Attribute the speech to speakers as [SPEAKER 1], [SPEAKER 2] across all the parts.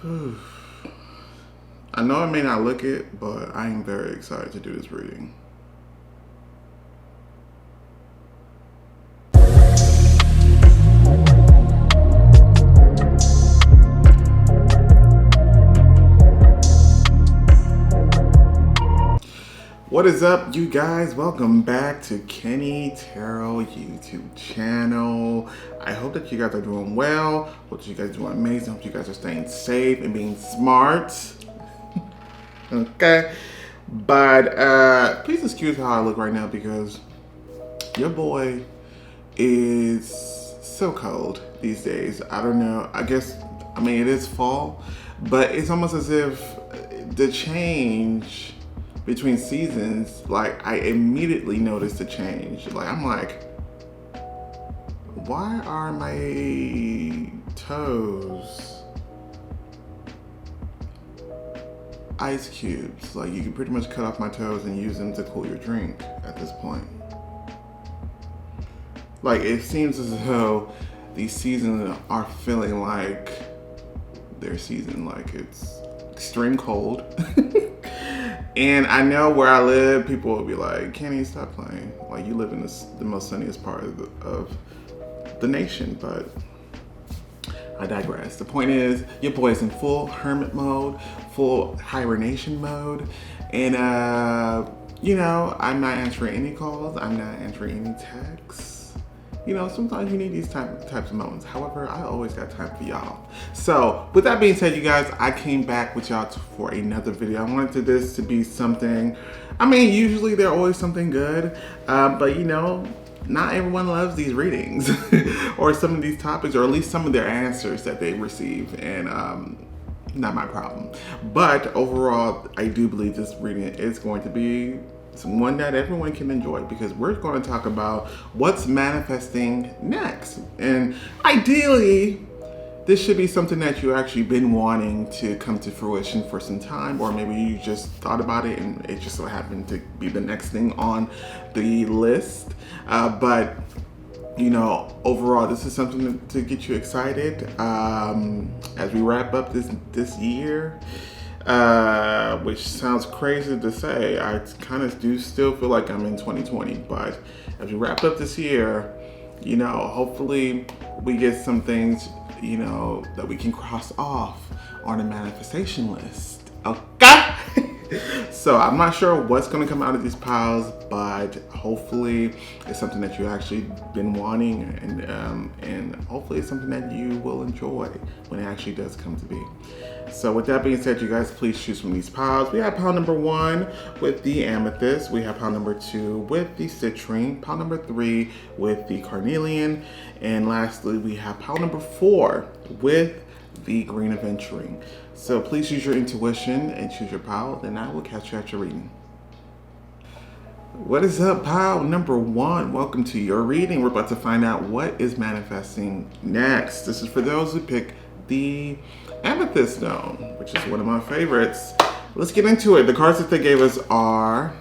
[SPEAKER 1] I know I may not look it, but I am very excited to do this reading. What is up, you guys? Welcome back to Kenny Tarot YouTube channel. I hope that you guys are doing well. Hope that you guys are doing amazing. Hope you guys are staying safe and being smart. Okay. But please excuse how I look right now because your boy is so cold these days. I don't know. I mean, it is fall, but it's almost as if the change between seasons, like I immediately noticed the change. Like I'm like, why are my toes ice cubes? Like you can pretty much cut off my toes and use them to cool your drink at this point. Like it seems as though these seasons are feeling like their season, like it's extreme cold. And I know where I live, people will be like, Kenny, stop playing. Like, you live in the most sunniest part of the nation, but I digress. The point is, your boy's in full hermit mode, full hibernation mode, and, you know, I'm not answering any calls, I'm not answering any texts. You know, sometimes you need these types of moments. However, I always got time for y'all. So, with that being said, you guys, I came back with y'all for another video. I wanted this to be something, I mean, usually they're always something good, but you know, not everyone loves these readings or some of these topics, or at least some of their answers that they receive, and not my problem. But overall, I do believe this reading is going to be one that everyone can enjoy, because we're going to talk about what's manifesting next. And ideally, this should be something that you actually been wanting to come to fruition for some time, or maybe you just thought about it and it just so happened to be the next thing on the list. But you know, overall, this is something to get you excited as we wrap up this year. Which sounds crazy to say. I kind of do still feel like I'm in 2020, but as we wrap up this year, you know, hopefully we get some things, you know, that we can cross off on the manifestation list. Okay? So I'm not sure what's going to come out of these piles, but hopefully it's something that you actually been wanting, and hopefully it's something that you will enjoy when it actually does come to be. So with that being said, you guys, please choose from these piles. We have pile number 1 with the amethyst. We have pile number 2 with the citrine. Pile number 3 with the carnelian. And lastly, we have pile number 4 with the green aventurine. So please use your intuition and choose your pile, and I will catch you at your reading. What is up, pile number 1? Welcome to your reading. We're about to find out what is manifesting next. This is for those who pick the amethyst stone, which is one of my favorites. Let's get into it. The cards that they gave us are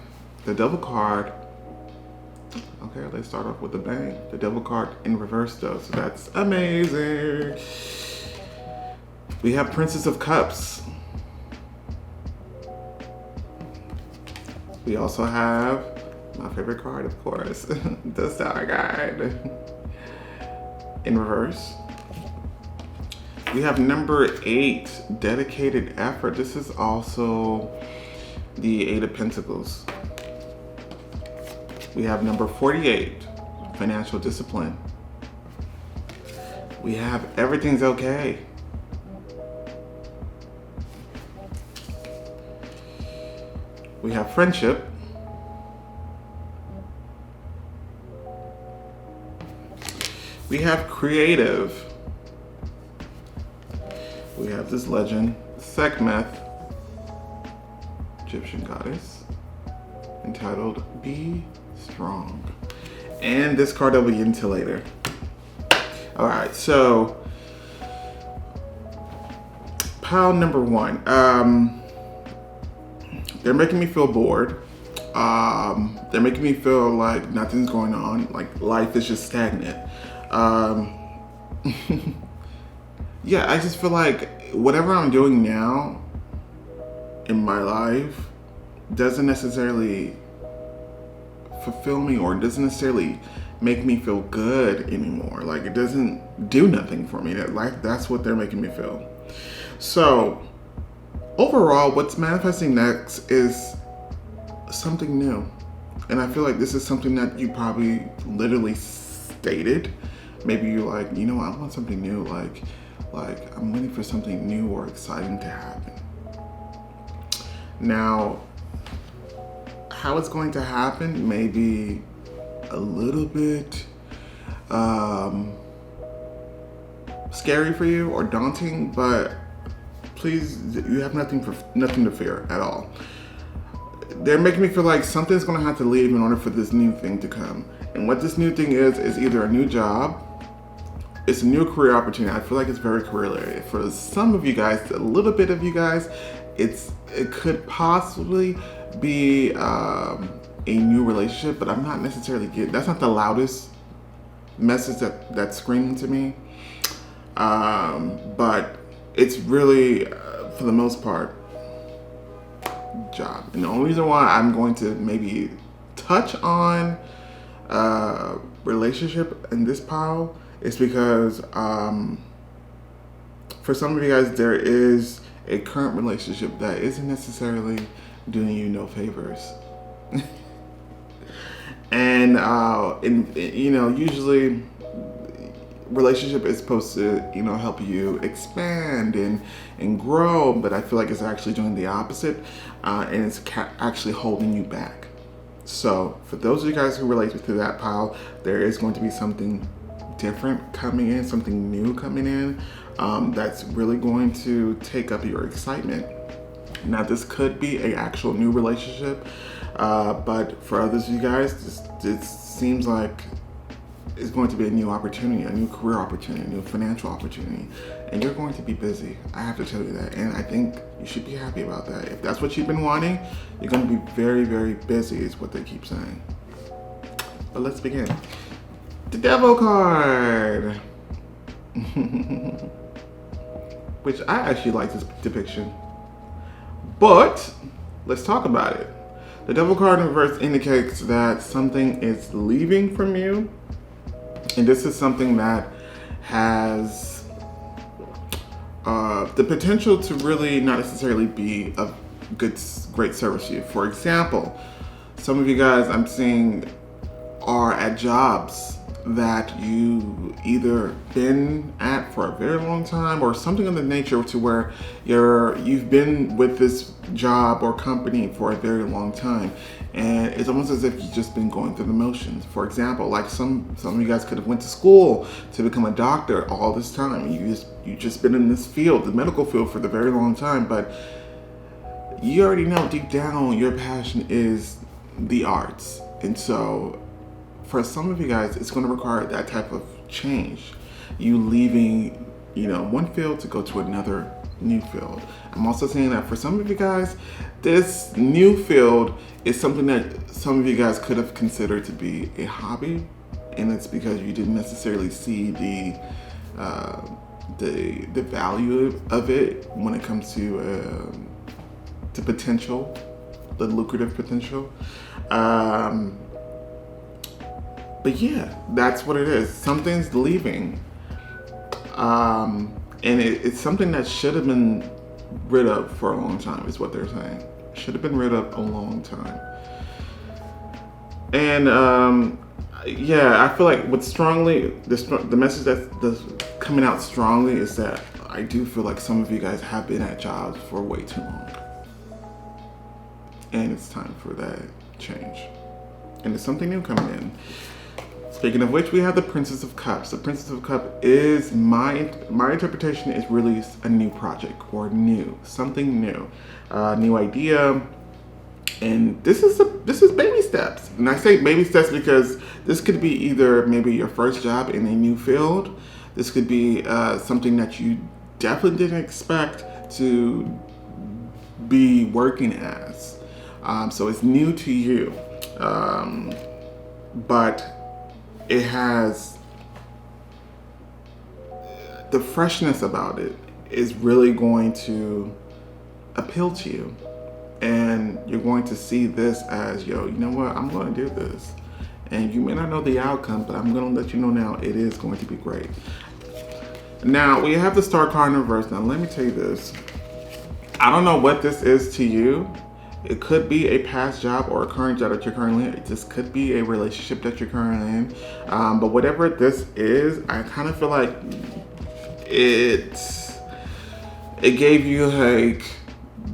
[SPEAKER 1] the devil card. Okay, let's start off with a bang. The devil card in reverse though, so that's amazing. We have Princess of Cups. We also have my favorite card, of course, the Star card in reverse. We have number 8, dedicated effort. This is also the 8 of Pentacles. We have number 48, financial discipline. We have everything's okay. We have friendship. We have creative. We have this legend, Sekhmet, Egyptian goddess, entitled Be Strong. And this card I'll be into later. All right, so pile number 1. They're making me feel bored. They're making me feel like nothing's going on, like life is just stagnant. yeah, I just feel like whatever I'm doing now in my life doesn't necessarily fulfill me or doesn't necessarily make me feel good anymore. Like it doesn't do nothing for me. That's what they're making me feel. So overall, what's manifesting next is something new. And I feel like this is something that you probably literally stated. Maybe you're like, you know what, I want something new. Like I'm waiting for something new or exciting to happen. Now, how it's going to happen may be a little bit scary for you or daunting, but please, you have nothing to fear at all. They're making me feel like something's going to have to leave in order for this new thing to come. And what this new thing is either a new job, it's a new career opportunity. I feel like it's very career related. For some of you guys, a little bit of you guys, it could possibly be a new relationship, but I'm not necessarily getting, that's not the loudest message that's screaming to me. But it's really, for the most part, job. And the only reason why I'm going to maybe touch on relationship in this pile is because for some of you guys, there is a current relationship that isn't necessarily doing you no favors. And usually relationship is supposed to help you expand and grow, but I feel like it's actually doing the opposite, and it's actually holding you back. So for those of you guys who relate to that pile, there is going to be something different coming in, something new coming in, that's really going to take up your excitement. Now this could be an actual new relationship, but for others of you guys, this seems like it's going to be a new opportunity, a new career opportunity, a new financial opportunity, and you're going to be busy. I have to tell you that, and I think you should be happy about that. If that's what you've been wanting, you're going to be very, very busy is what they keep saying. But let's begin. The Devil card. Which I actually like this depiction. But let's talk about it. The Devil card in reverse indicates that something is leaving from you. And this is something that has the potential to really not necessarily be of great service to you. For example, some of you guys I'm seeing are at jobs that you either been at for a very long time or something of the nature to where you've been with this job or company for a very long time, and it's almost as if you've just been going through the motions. For example, like some of you guys could have went to school to become a doctor all this time. You just been in this field, the medical field, for the very long time, but you already know deep down your passion is the arts. And so for some of you guys, it's going to require that type of change. You leaving, one field to go to another new field. I'm also saying that for some of you guys, this new field is something that some of you guys could have considered to be a hobby, and it's because you didn't necessarily see the value of it when it comes to potential, the lucrative potential. But yeah, that's what it is. Something's leaving. And it's something that should have been rid of for a long time, is what they're saying. Should have been rid of a long time. And I feel like the message that's coming out strongly is that I do feel like some of you guys have been at jobs for way too long. And it's time for that change. And there's something new coming in. Speaking of which, we have the Princess of Cups. The Princess of Cups is my interpretation is really a new project or something new, new idea, and this is baby steps. And I say baby steps because this could be either maybe your first job in a new field. This could be something that you definitely didn't expect to be working as. So it's new to you, but it has the freshness about it is really going to appeal to you. And you're going to see this as, yo, you know what, I'm going to do this. And you may not know the outcome, but I'm going to let you know now it is going to be great. Now, we have the star card in reverse. Now, let me tell you this. I don't know what this is to you. It could be a past job or a current job that you're currently in. It just could be a relationship that you're currently in. But whatever this is, I kind of feel like it gave you like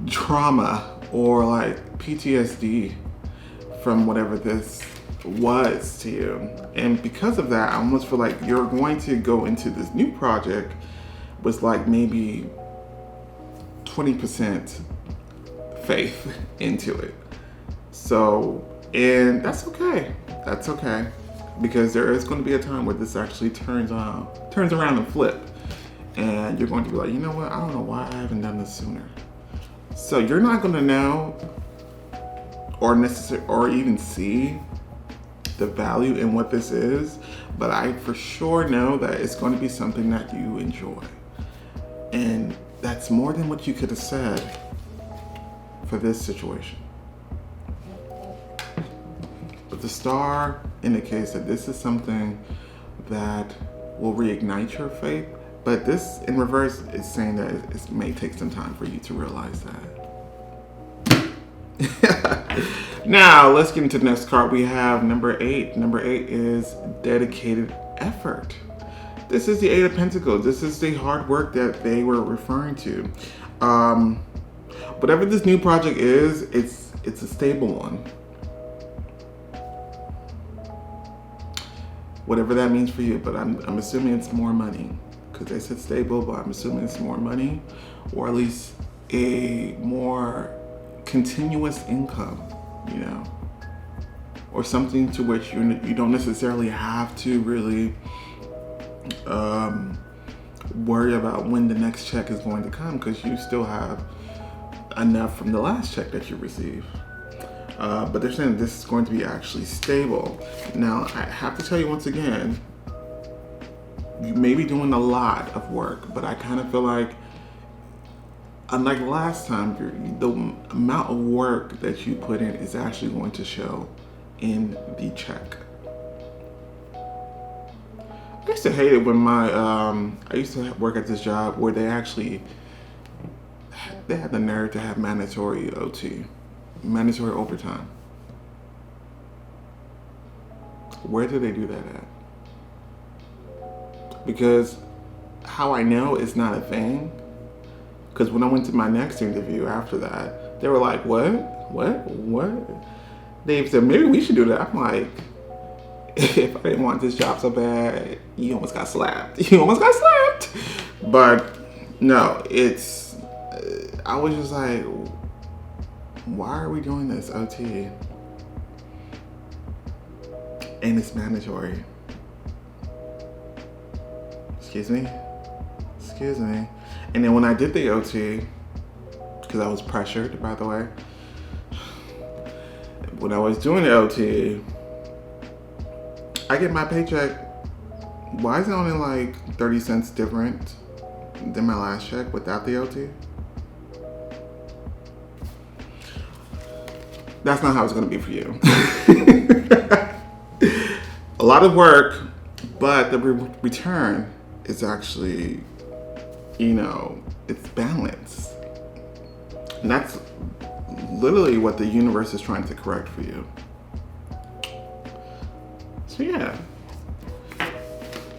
[SPEAKER 1] trauma or like PTSD from whatever this was to you. And because of that, I almost feel like you're going to go into this new project with like maybe 20% faith into it. So, and that's okay. That's okay. Because there is going to be a time where this actually turns around and flip. And you're going to be like, you know what? I don't know why I haven't done this sooner. So you're not going to know or even see the value in what this is, but I for sure know that it's going to be something that you enjoy. And that's more than what you could have said for this situation. But the star indicates that this is something that will reignite your faith. But this in reverse is saying that it may take some time for you to realize that. Now, let's get into the next card. We have number 8. Number 8 is dedicated effort. This is the 8 of Pentacles. This is the hard work that they were referring to. Whatever this new project is, it's a stable one. Whatever that means for you, but I'm assuming it's more money. Because they said stable, but I'm assuming it's more money, or at least a more continuous income, you know, or something to which you don't necessarily have to really worry about when the next check is going to come, because you still have enough from the last check that you received. But they're saying this is going to be actually stable. Now, I have to tell you once again, you may be doing a lot of work, but I kind of feel like, unlike last time, the amount of work that you put in is actually going to show in the check. I used to hate it when I used to work at this job where they had the nerve to have mandatory OT, mandatory overtime. Where do they do that at? Because how I know it's not a thing, because when I went to my next interview after that, they were like, what? They said, maybe we should do that. I'm like, if I didn't want this job so bad, you almost got slapped. But no, I was just like, why are we doing this OT? And it's mandatory. Excuse me. And then when I did the OT, because I was pressured, by the way, when I was doing the OT, I get my paycheck. Why is it only like 30 cents different than my last check without the OT? That's not how it's going to be for you. A lot of work, but the return is actually, it's balance. And that's literally what the universe is trying to correct for you. So yeah.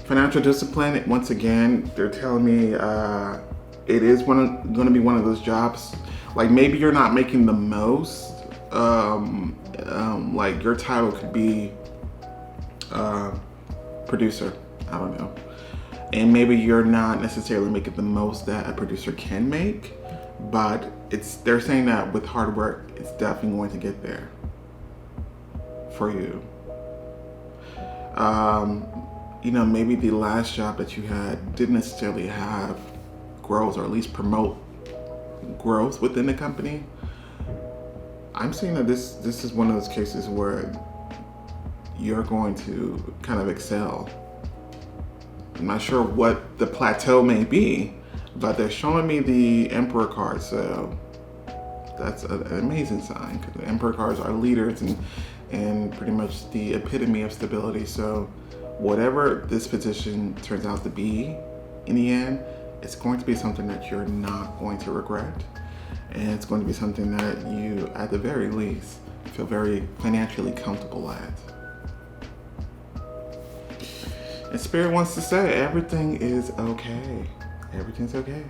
[SPEAKER 1] Financial discipline, once again, they're telling me it is going to be one of those jobs. Like maybe you're not making the most. Like your title could be producer. I don't know. And maybe you're not necessarily making the most that a producer can make, but they're saying that with hard work, it's definitely going to get there for you. Maybe the last job that you had didn't necessarily have growth, or at least promote growth within the company. I'm saying that this is one of those cases where you're going to kind of excel I'm not sure what the plateau may be, but they're showing me the Emperor card, so that's an amazing sign, because the Emperor cards are leaders and pretty much the epitome of stability. So whatever this position turns out to be in the end, it's going to be something that you're not going to regret. And it's going to be something that you, at the very least, feel very financially comfortable at. And Spirit wants to say everything is okay. Everything's okay.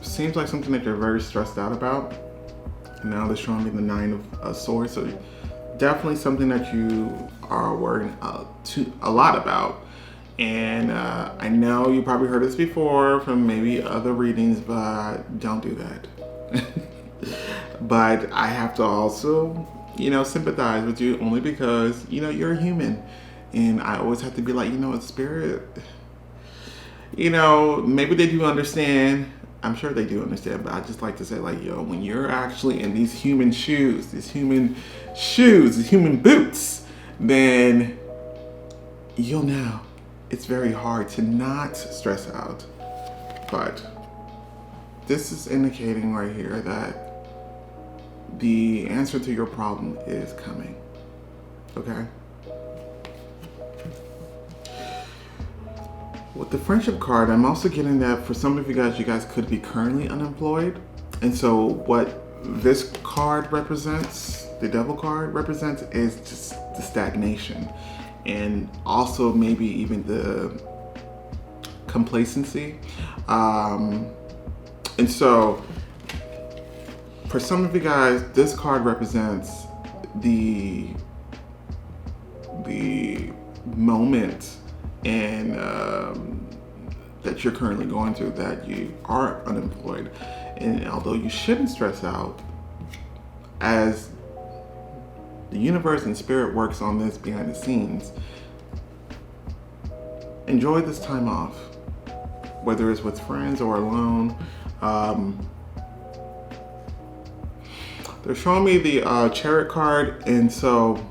[SPEAKER 1] Seems like something that you're very stressed out about. Now they're showing me the Nine of Swords, so definitely something that you are worrying a lot about. And I know you probably heard this before from maybe other readings, but don't do that. But I have to also, sympathize with you, only because, you're a human. And I always have to be like, Spirit, maybe they do understand. I'm sure they do understand, but I just like to say, like, when you're actually in these human shoes, these human boots, then you'll know it's very hard to not stress out. But this is indicating right here that the answer to your problem is coming. Okay? With the friendship card, I'm also getting that for some of you guys could be currently unemployed. And so what this card represents, the Devil card represents, is just the stagnation. And also maybe even the complacency. And so for some of you guys, this card represents the moment and that you're currently going through, that you are unemployed. And although you shouldn't stress out, as the universe and Spirit works on this behind the scenes, enjoy this time off, whether it's with friends or alone. They're showing me the Chariot card, and so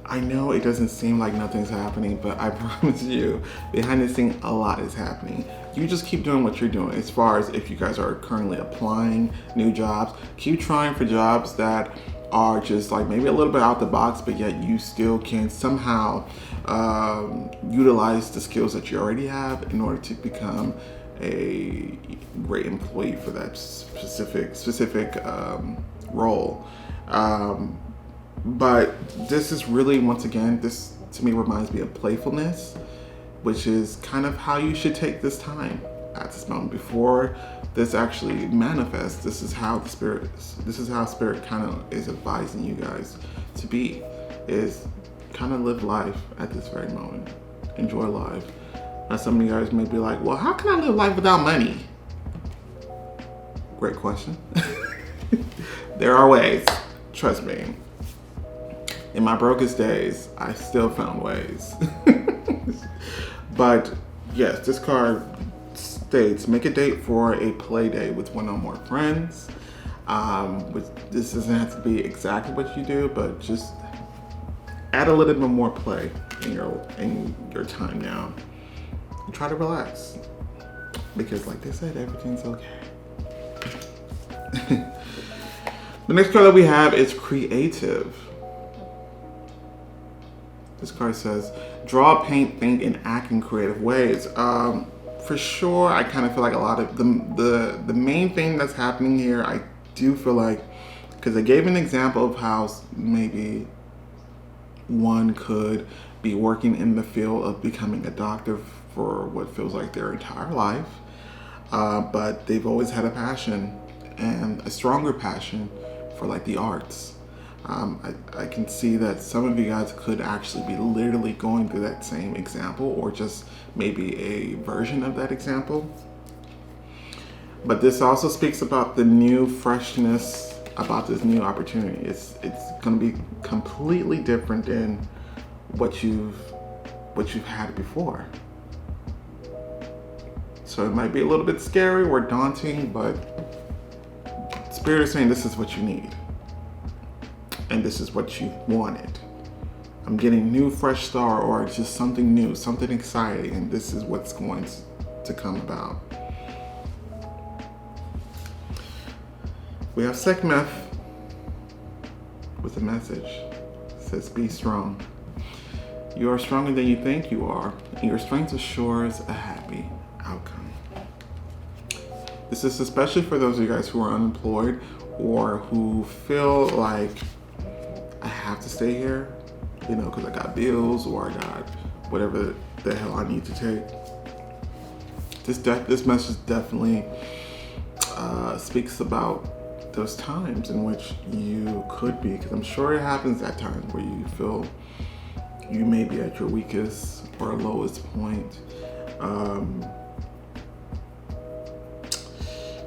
[SPEAKER 1] I know it doesn't seem like nothing's happening, but I promise you, behind the scenes, a lot is happening. You just keep doing what you're doing. As far as if you guys are currently applying new jobs, keep trying for jobs that are just like maybe a little bit out the box, but yet you still can somehow utilize the skills that you already have in order to become a great employee for that specific role. But this is really, once again, this to me reminds me of playfulness, which is kind of how you should take this time at this moment before this actually manifests. This is how Spirit kind of is advising you guys to be, is kind of live life at this very moment. Enjoy life. Now some of you guys may be like, well, how can I live life without money? Great question. There are ways, trust me. In my brokest days, I still found ways. But yes, this card states, make a date for a play day with one or more friends. This doesn't have to be exactly what you do, but just add a little bit more play in your time now. And try to relax, because like they said, everything's okay. The next card that we have is creative. This card says, draw, paint, think, and act in creative ways. For sure, I kind of feel like a lot of the main thing that's happening here, I do feel like, because I gave an example of how maybe one could be working in the field of becoming a doctor for what feels like their entire life, but they've always had a passion, and a stronger passion for like the arts. I can see that some of you guys could actually be literally going through that same example, or just maybe a version of that example. But this also speaks about the new freshness about this new opportunity. It's going to be completely different than what you've had before. So it might be a little bit scary or daunting, but Spirit is saying this is what you need. And this is what you wanted. I'm getting new fresh start, or just something new, something exciting, and this is what's going to come about. We have Sekhmeth with a message. It says, be strong. You are stronger than you think you are, and your strength assures a happy outcome. This is especially for those of you guys who are unemployed or who feel like, I have to stay here, because I got bills or I got whatever the hell I need to take. This message definitely speaks about those times in which you could be, because I'm sure it happens at times where you feel you may be at your weakest or lowest point.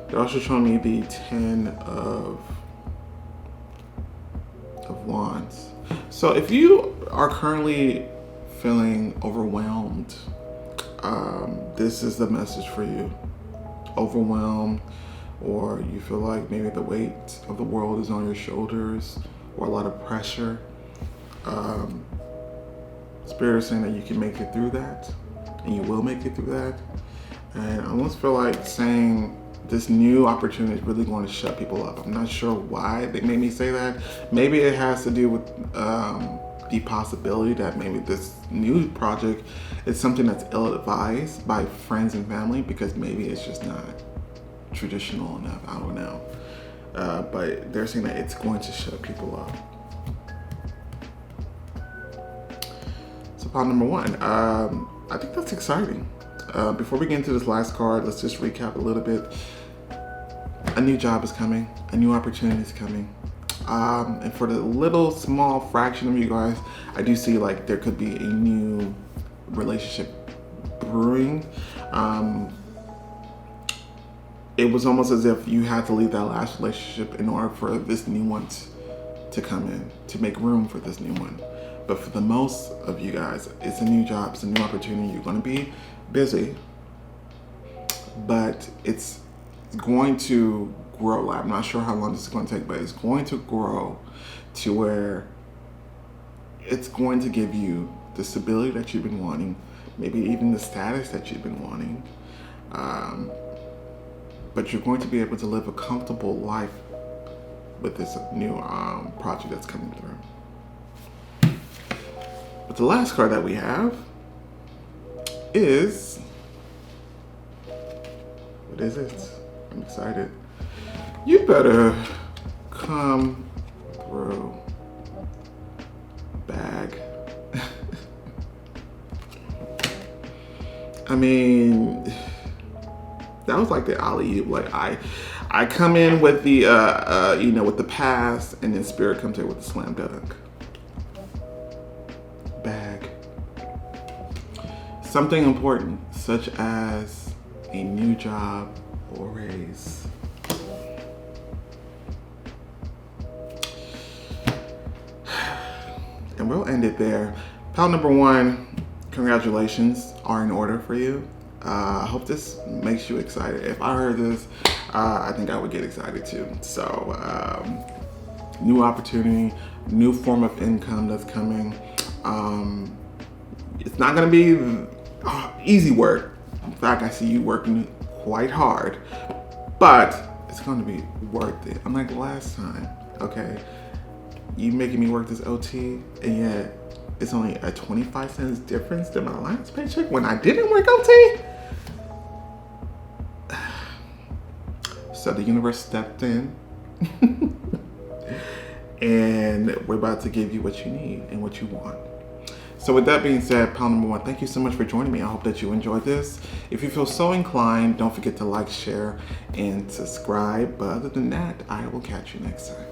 [SPEAKER 1] They're also showing me the 10 of Wands. So if you are currently feeling overwhelmed, this is the message for you. Overwhelmed, or you feel like maybe the weight of the world is on your shoulders, or a lot of pressure. Spirit is saying that you can make it through that, and you will make it through that. And I almost feel like saying this new opportunity is really going to shut people up. I'm not sure why they made me say that. Maybe it has to do with the possibility that maybe this new project is something that's ill-advised by friends and family, because maybe it's just not traditional enough. I don't know. But they're saying that it's going to shut people up. So pile number 1, I think that's exciting. Before we get into this last card, let's just recap a little bit. A new job is coming. A new opportunity is coming. And for the little small fraction of you guys, I do see like there could be a new relationship brewing. It was almost as if you had to leave that last relationship in order for this new one to come in, to make room for this new one. But for the most of you guys, it's a new job, it's a new opportunity. You're going to be busy, but it's going to grow. I'm not sure how long this is going to take, but it's going to grow to where it's going to give you the stability that you've been wanting, maybe even the status that you've been wanting. But you're going to be able to live a comfortable life with this new project that's coming through. But the last card that we have is, what is it? I'm excited. You better come through, bag. I mean, that was like the alley-oop. Like I come in with the with the pass, and then Spirit comes in with the slam dunk. Bag. Something important, such as a new job or raise. And we'll end it there. Pile number 1, congratulations are in order for you. I hope this makes you excited. If I heard this, I think I would get excited too. So, new opportunity, new form of income that's coming. It's not gonna be easy work. In fact, I see you working quite hard, but it's gonna be worth it. Unlike last time, okay? You making me work this OT, and yet it's only a 25 cents difference than my last paycheck when I didn't work OT. So the universe stepped in and we're about to give you what you need and what you want. So with that being said, pile number 1, thank you so much for joining me. I hope that you enjoyed this. If you feel so inclined, don't forget to like, share, and subscribe. But other than that, I will catch you next time.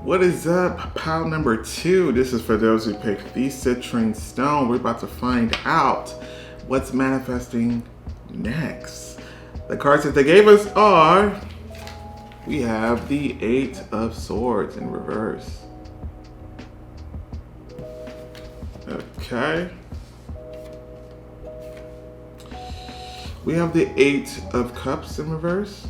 [SPEAKER 1] What is up, pile number 2? This is for those who picked the citrine stone. We're about to find out what's manifesting next. The cards that they gave us are, we have the 8 of Swords in reverse. Okay. We have the 8 of Cups in reverse.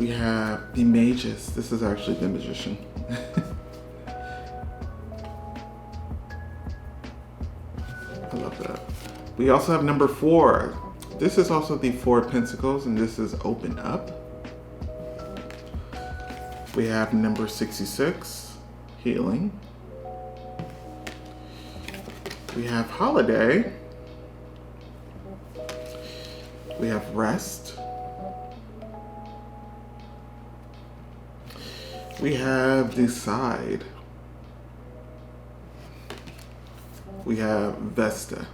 [SPEAKER 1] We have the Magus. This is actually the Magician. I love that. We also have number 4. This is also the 4 of Pentacles, and this is Open Up. We have number 66, Healing. We have Holiday. We have Rest. We have Decide. We have Vesta,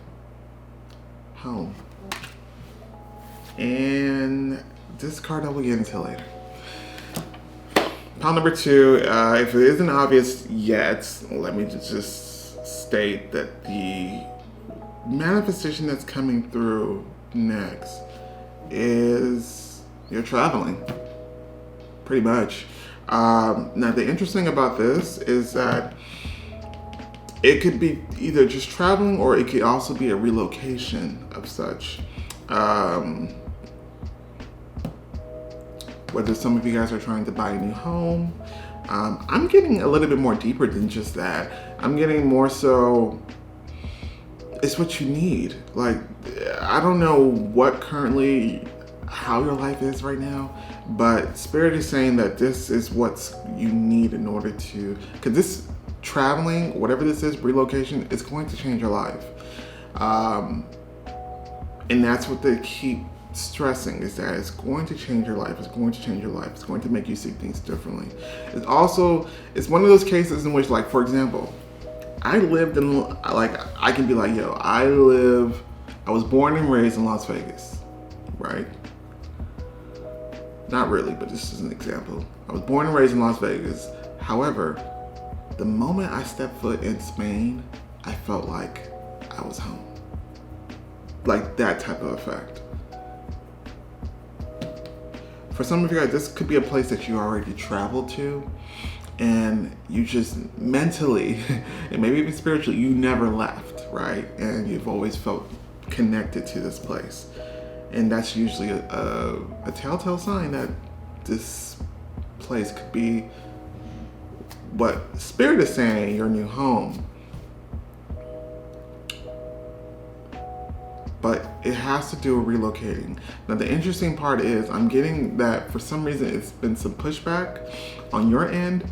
[SPEAKER 1] Home. And this card I will get into later. Pile number 2, if it isn't obvious yet, let me just state that the manifestation that's coming through next is you're traveling, pretty much. Now the interesting about this is that it could be either just traveling or it could also be a relocation of such. Whether some of you guys are trying to buy a new home. I'm getting a little bit more deeper than just that. I'm getting more so, it's what you need. Like, I don't know what currently, how your life is right now, but Spirit is saying that this is what you need in order to, because this traveling, whatever this is, relocation, it's going to change your life. And that's what they keep stressing, is that it's going to change your life. It's going to change your life. It's going to make you see things differently. It's one of those cases in which, like, for example, I lived in, like, I can be like, yo, I was born and raised in Las Vegas, right? Not really, but this is an example. I was born and raised in Las Vegas. However, the moment I stepped foot in Spain, I felt like I was home. Like that type of effect. For some of you guys, this could be a place that you already traveled to, and you just mentally, and maybe even spiritually, you never left, right? And you've always felt connected to this place. And that's usually a telltale sign that this place could be what Spirit is saying, your new home. But it has to do with relocating. Now the interesting part is I'm getting that for some reason it's been some pushback on your end.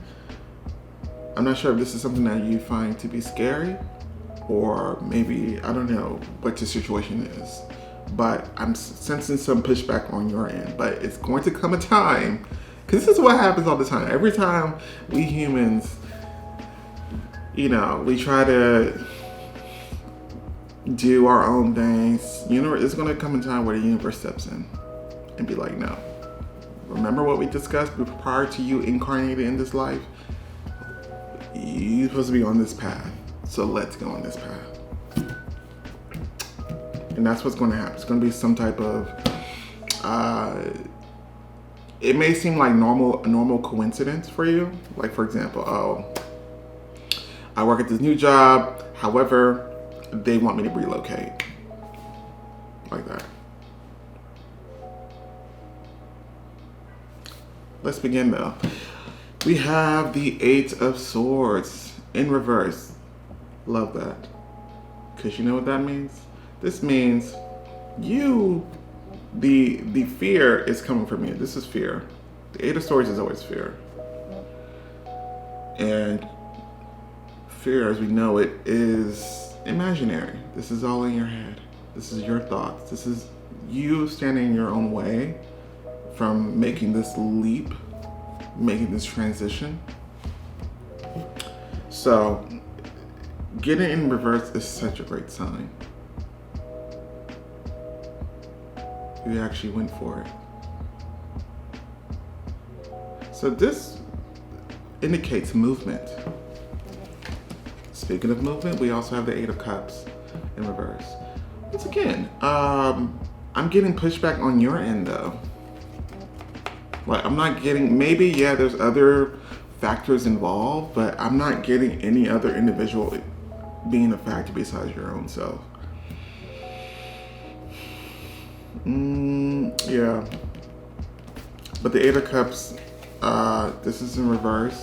[SPEAKER 1] I'm not sure if this is something that you find to be scary, or maybe, I don't know what the situation is. But I'm sensing some pushback on your end. But it's going to come a time, because this is what happens all the time. Every time we humans, we try to do our own things, it's going to come a time where the universe steps in and be like, no. Remember what we discussed prior to you incarnated in this life? You're supposed to be on this path. So let's go on this path. And that's what's going to happen. It's going to be some type of, it may seem like a normal coincidence for you. Like, for example, I work at this new job. However, they want me to relocate. Like that. Let's begin though. We have the 8 of Swords in reverse. Love that. Because you know what that means? This means the fear is coming from you. This is fear. The 8 of Swords is always fear. And fear, as we know it, is imaginary. This is all in your head. This is your thoughts. This is you standing in your own way from making this leap, making this transition. So getting in reverse is such a great sign. You actually went for it. So this indicates movement. Speaking of movement, we also have the 8 of Cups in reverse. Once again, I'm getting pushback on your end though. Like, I'm not getting, maybe, yeah, there's other factors involved, but I'm not getting any other individual being a factor besides your own self. Yeah. But the Eight of Cups, this is in reverse.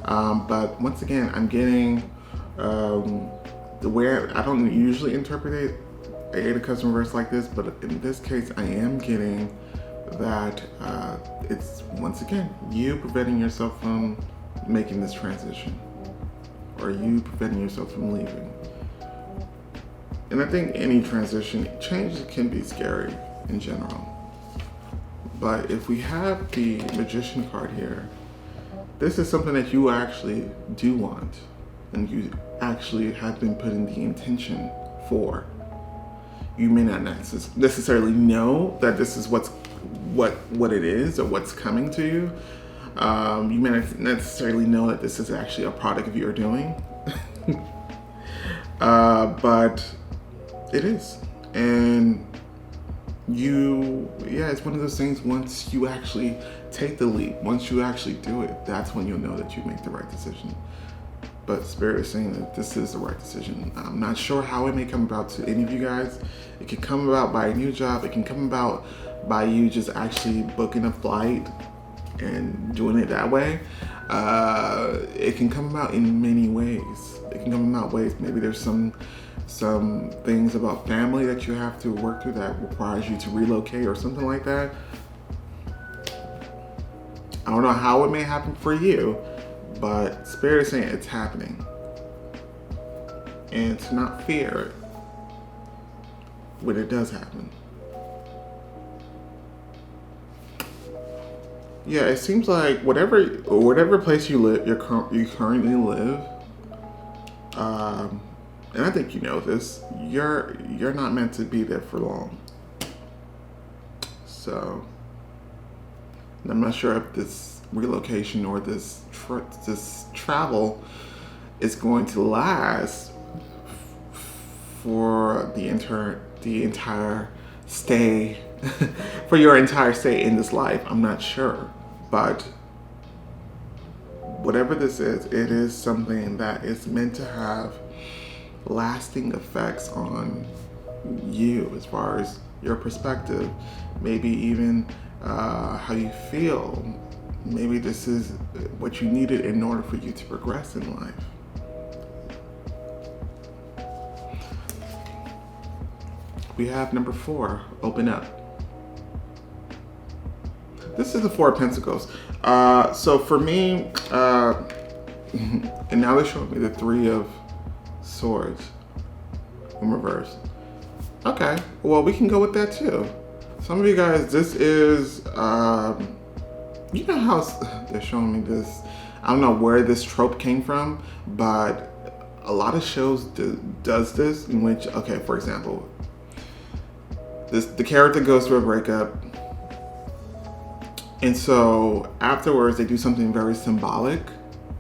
[SPEAKER 1] But once again, I'm getting the way I don't usually interpret it, Eight of Cups in reverse like this, but in this case, I am getting that it's once again you preventing yourself from making this transition, or you preventing yourself from leaving. And I think any transition, change can be scary in general. But if we have the Magician card here, this is something that you actually do want, and you actually have been putting the intention for. You may not necessarily know that this is what it is or what's coming to you. You may not necessarily know that this is actually a product of your doing, but it is. And it's one of those things, once you actually take the leap, once you actually do it, that's when you'll know that you make the right decision. But Spirit is saying that this is the right decision. I'm not sure how it may come about to any of you guys. It can come about by a new job. It can come about by you just actually booking a flight and doing it that way. It can come about in many ways. It can come about ways. Maybe there's some things about family that you have to work through that requires you to relocate or something like that. I don't know how it may happen for you, but Spirit is saying it's happening. And to not fear it when it does happen. Yeah, it seems like whatever place you live, you currently live, and I think you know this, you're not meant to be there for long. So, I'm not sure if this relocation or this travel is going to last for the entire stay, for your entire stay in this life. I'm not sure, but whatever this is, it is something that is meant to have lasting effects on you as far as your perspective, maybe even how you feel. Maybe this is what you needed in order for you to progress in life. We have number 4, open up. This is the 4 of Pentacles. So for me, and now they're showing me the 3 of Swords in reverse. Okay, well, we can go with that too. Some of you guys, this is, you know how they're showing me this, I don't know where this trope came from, but a lot of shows does this, in which, okay, for example, the character goes through a breakup, and so afterwards they do something very symbolic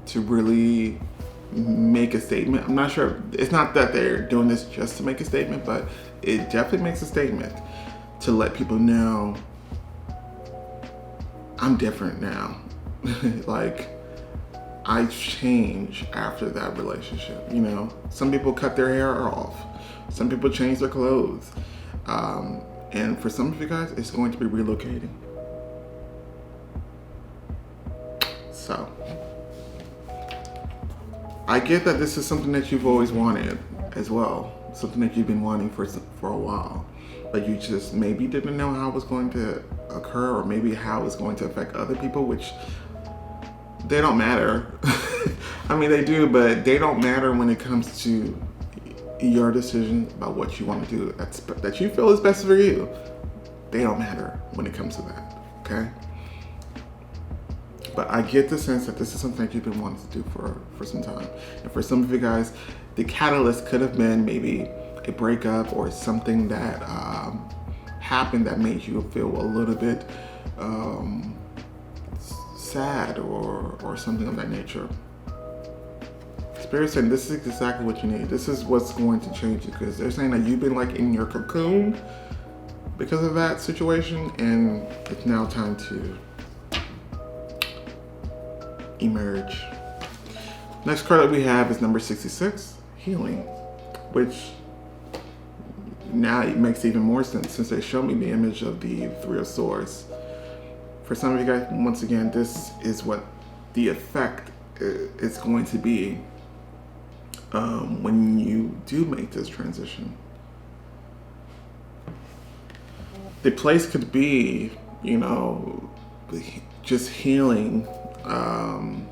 [SPEAKER 1] to really make a statement. I'm not sure, it's not that they're doing this just to make a statement, but it definitely makes a statement to let people know, I'm different now. Like, I change after that relationship, you know? Some people cut their hair off. Some people change their clothes. And for some of you guys, it's going to be relocating. So, I get that this is something that you've always wanted as well. Something that you've been wanting for a while. But you just maybe didn't know how it was going to occur, or maybe how it's going to affect other people, which they don't matter. I mean, they do, but they don't matter when it comes to your decision about what you want to do that you feel is best for you. They don't matter when it comes to that, okay? But I get the sense that this is something that you've been wanting to do for some time. And for some of you guys, the catalyst could have been maybe a breakup or something that happened that made you feel a little bit sad or something of that nature. Spirit's saying this is exactly what you need. This is what's going to change you, because they're saying that you've been like in your cocoon because of that situation, and it's now time to emerge. Next card that we have is number 66, healing, which now it makes even more sense since they show me the image of the 3 of Swords. for some of you guys, once again, this is what the effect is going to be when you do make this transition. The place could be, just healing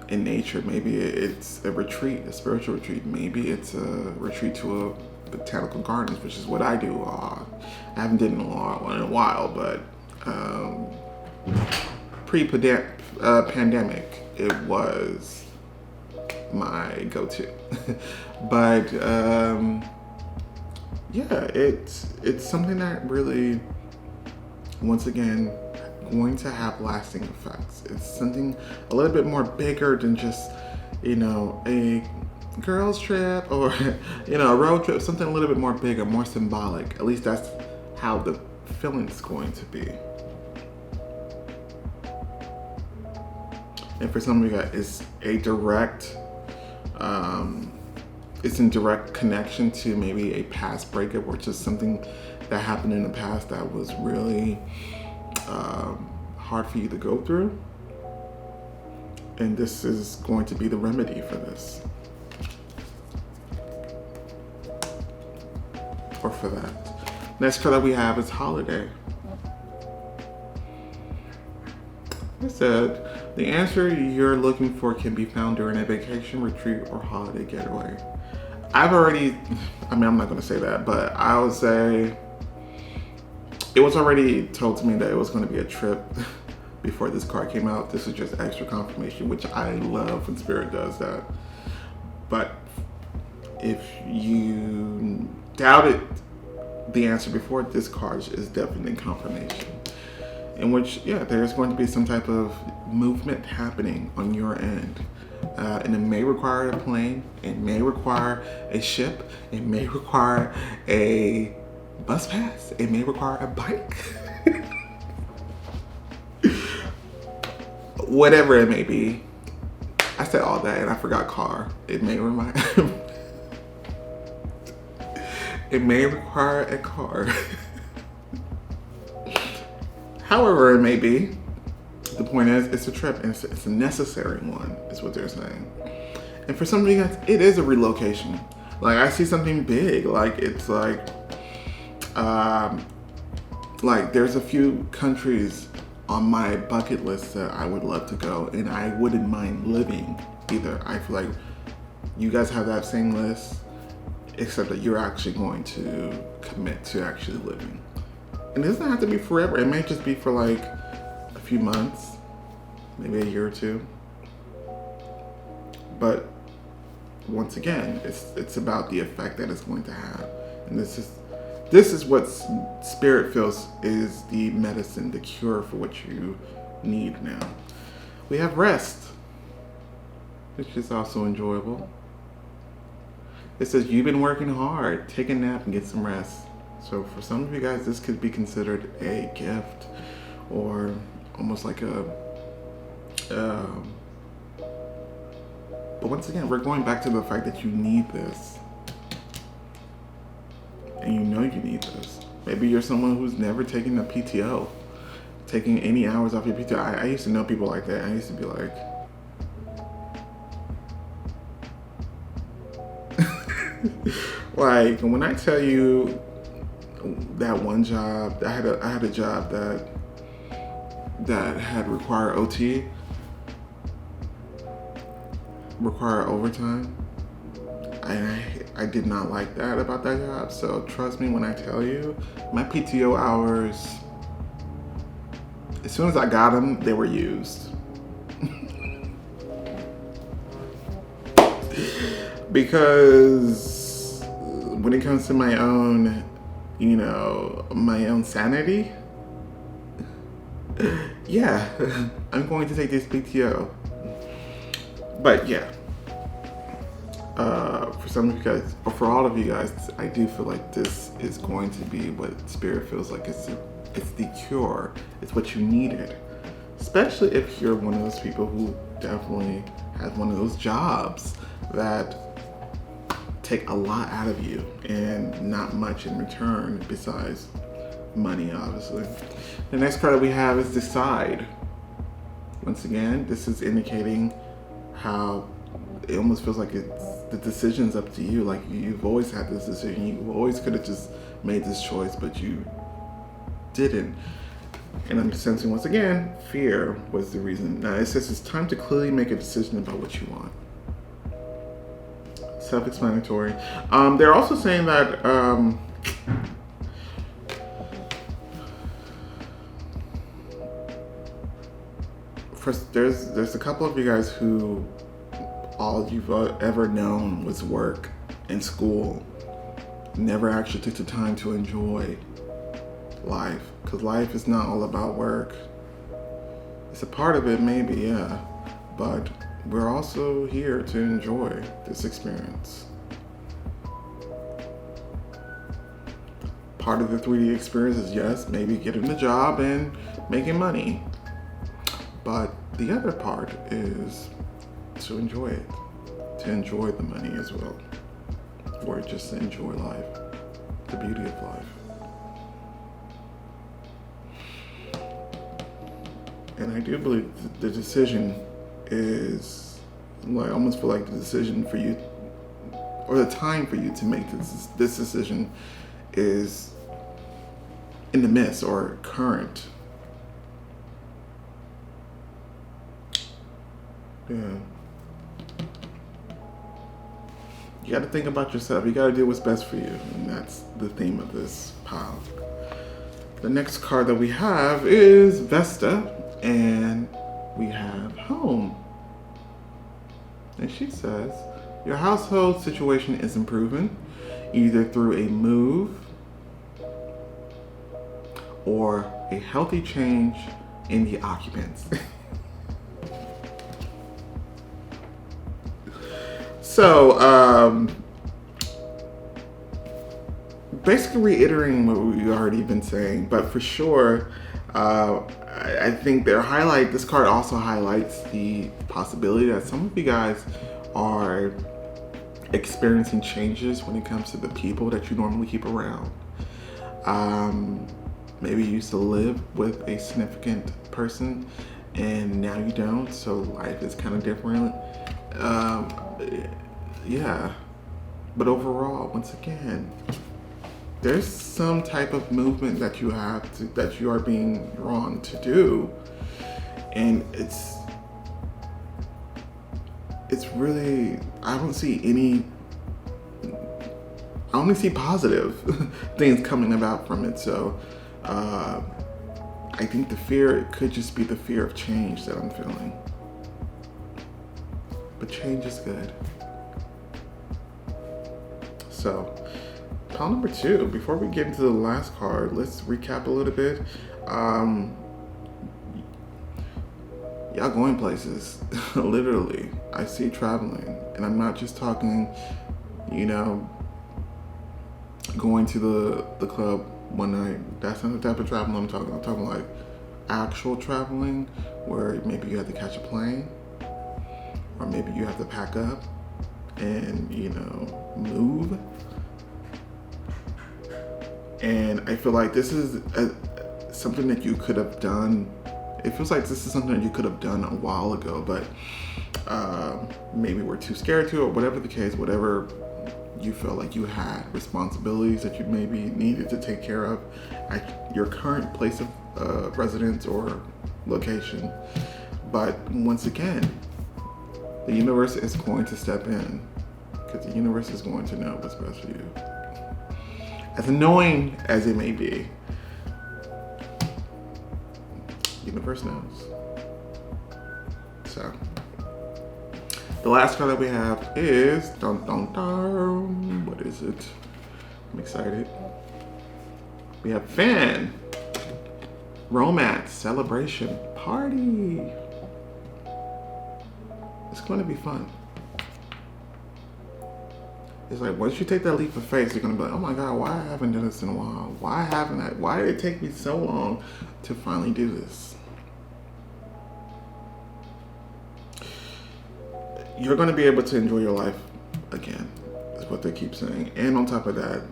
[SPEAKER 1] in nature. Maybe it's a retreat, a spiritual retreat. Maybe it's a retreat to a botanical gardens, which is what I do. I haven't did in a while, but pre-pandemic, it was my go-to. But it's something that really, once again, going to have lasting effects. It's something a little bit more bigger than just, a girls trip or, a road trip, something a little bit more bigger, more symbolic. At least that's how the feeling is going to be. And for some of you guys, it's in direct connection to maybe a past breakup or just something that happened in the past that was really hard for you to go through. And this is going to be the remedy for this. Or for that. Next card that we have is holiday. It said, the answer you're looking for can be found during a vacation, retreat, or holiday getaway. I'm not going to say that, but I would say it was already told to me that it was going to be a trip before this card came out. This is just extra confirmation, which I love when Spirit does that. But if you doubted the answer before, this card is definitely confirmation. In which, there's going to be some type of movement happening on your end. And it may require a plane, it may require a ship, it may require a bus pass, it may require a bike. Whatever it may be. I said all that and I forgot car. It may it may require a car. However it may be, the point is, it's a trip and it's a necessary one, is what they're saying. And for some of you guys, it is a relocation. Like, I see something big. Like, it's like there's a few countries on my bucket list that I would love to go, and I wouldn't mind living either. I feel like you guys have that same list, except that you're actually going to commit to actually living. And it doesn't have to be forever. It may just be for like a few months, maybe a year or two. But once again, it's about the effect that it's going to have. And this is what Spirit feels is the medicine, the cure for what you need now. We have rest, which is also enjoyable. It says you've been working hard, take a nap and get some rest. So for some of you guys, this could be considered a gift or almost like but once again, we're going back to the fact that you need this. And you know you need this. Maybe you're someone who's never taken a PTO, taking any hours off your PTO. I used to know people like that. I used to be like, like when I tell you that one job, I had a job that had required OT, require overtime. I did not like that about that job. So trust me when I tell you, my PTO hours, as soon as I got them, they were used. Because when it comes to my own, my own sanity, yeah, I'm going to take this PTO. But yeah, for some of you guys, or for all of you guys, I do feel like this is going to be what Spirit feels like. It's the cure. It's what you needed. Especially if you're one of those people who definitely has one of those jobs that take a lot out of you and not much in return besides money, obviously. The next card that we have is decide. Once again, this is indicating how it almost feels like the decision's up to you. Like you've always had this decision. You always could have just made this choice, but you didn't. And I'm sensing once again, fear was the reason. Now it says it's time to clearly make a decision about what you want. Self-explanatory. They're also saying that there's a couple of you guys who all you've ever known was work and school. Never actually took the time to enjoy life, because life is not all about work. It's a part of it, maybe, yeah, but we're also here to enjoy this experience. Part of the 3D experience is, yes, maybe getting a job and making money, but the other part is to enjoy it, to enjoy the money as well, or just to enjoy life, the beauty of life. And I do believe the decision is, I almost feel like the decision for you, or the time for you to make this decision is in the midst or current. Yeah. You got to think about yourself. You got to do what's best for you. And that's the theme of this pile. The next card that we have is Vesta. And we have home. And she says, your household situation is improving, either through a move or a healthy change in the occupants. So, basically reiterating what we've already been saying, but for sure, I think this card also highlights the possibility that some of you guys are experiencing changes when it comes to the people that you normally keep around. Maybe you used to live with a significant person and now you don't, so life is kind of different. Yeah, but overall, once again, there's some type of movement that you are being drawn to do, and it's really, I only see positive things coming about from it. So I think the fear could just be the fear of change that I'm feeling, but change is good. So pile number 2, before we get into the last card, let's recap a little bit. Y'all going places, literally. I see traveling, and I'm not just talking, going to the club one night. That's not the type of travel I'm talking. I'm talking like actual traveling, where maybe you have to catch a plane, or maybe you have to pack up and, move. And I feel like this is something that you could have done. It feels like this is something that you could have done a while ago, but maybe we're too scared to, or whatever the case, whatever you felt like you had responsibilities that you maybe needed to take care of at your current place of residence or location. But once again, the universe is going to step in, because the universe is going to know what's best for you. As annoying as it may be, the universe knows. So, the last card that we have is, what is it? I'm excited. We have fan, romance, celebration, party. It's going to be fun. It's like, once you take that leap of faith, you're going to be like, oh my God, why I haven't done this in a while? Why did it take me so long to finally do this? You're going to be able to enjoy your life again, is what they keep saying. And on top of that,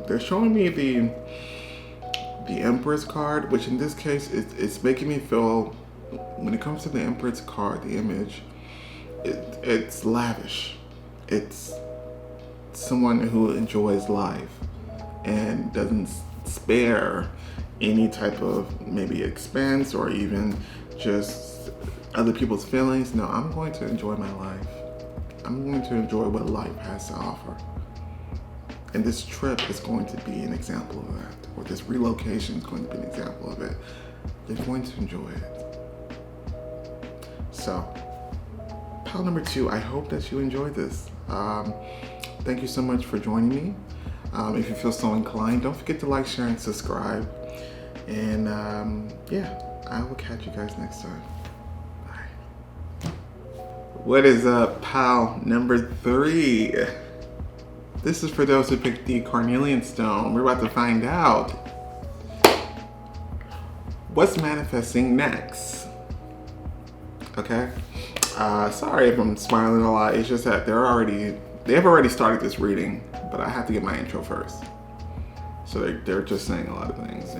[SPEAKER 1] they're showing me the Empress card, which in this case, it's making me feel when it comes to the Empress card, the image, it's lavish. It's someone who enjoys life and doesn't spare any type of maybe expense or even just other people's feelings. No, I'm going to enjoy my life. I'm going to enjoy what life has to offer. And this trip is going to be an example of that, or this relocation is going to be an example of it. They're going to enjoy it. So, pile number 2, I hope that you enjoyed this. Thank you so much for joining me. If you feel so inclined, don't forget to like, share, and subscribe. And yeah, I will catch you guys next time. Bye. What is up, pile number 3? This is for those who picked the carnelian stone. We're about to find out what's manifesting next. Okay? Sorry if I'm smiling a lot. It's just that they have already started this reading, but I have to get my intro first. So they're just saying a lot of things.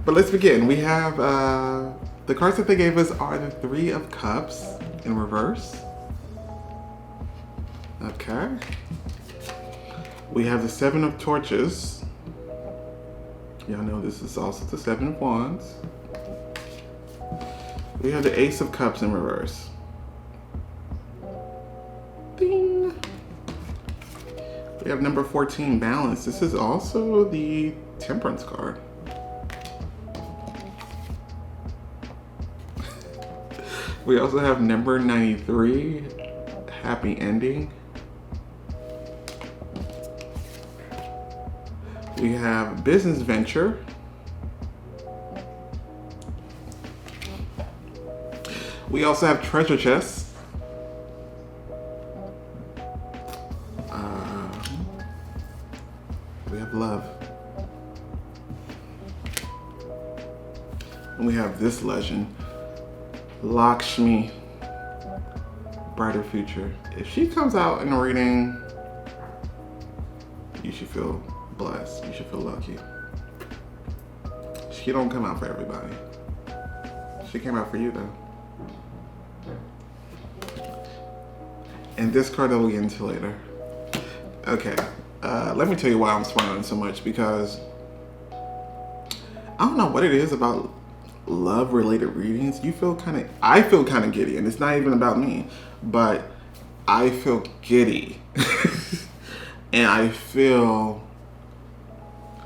[SPEAKER 1] But let's begin. We have the cards that they gave us are the 3 of Cups in reverse. Okay. We have the 7 of Torches. Y'all know this is also the 7 of Wands. We have the Ace of Cups in reverse. Ding. We have number 14, Balance. This is also the Temperance card. We also have number 93, Happy Ending. We have Business Venture. We also have Treasure Chest. We have Love. And we have this legend, Lakshmi, Brighter Future. If she comes out in a reading, you should feel blessed. You should feel lucky. She don't come out for everybody. She came out for you though. And this card that we'll get into later. Okay, let me tell you why I'm smiling so much, because I don't know what it is about love-related readings. I feel kind of giddy, and it's not even about me, but I feel giddy. And I feel,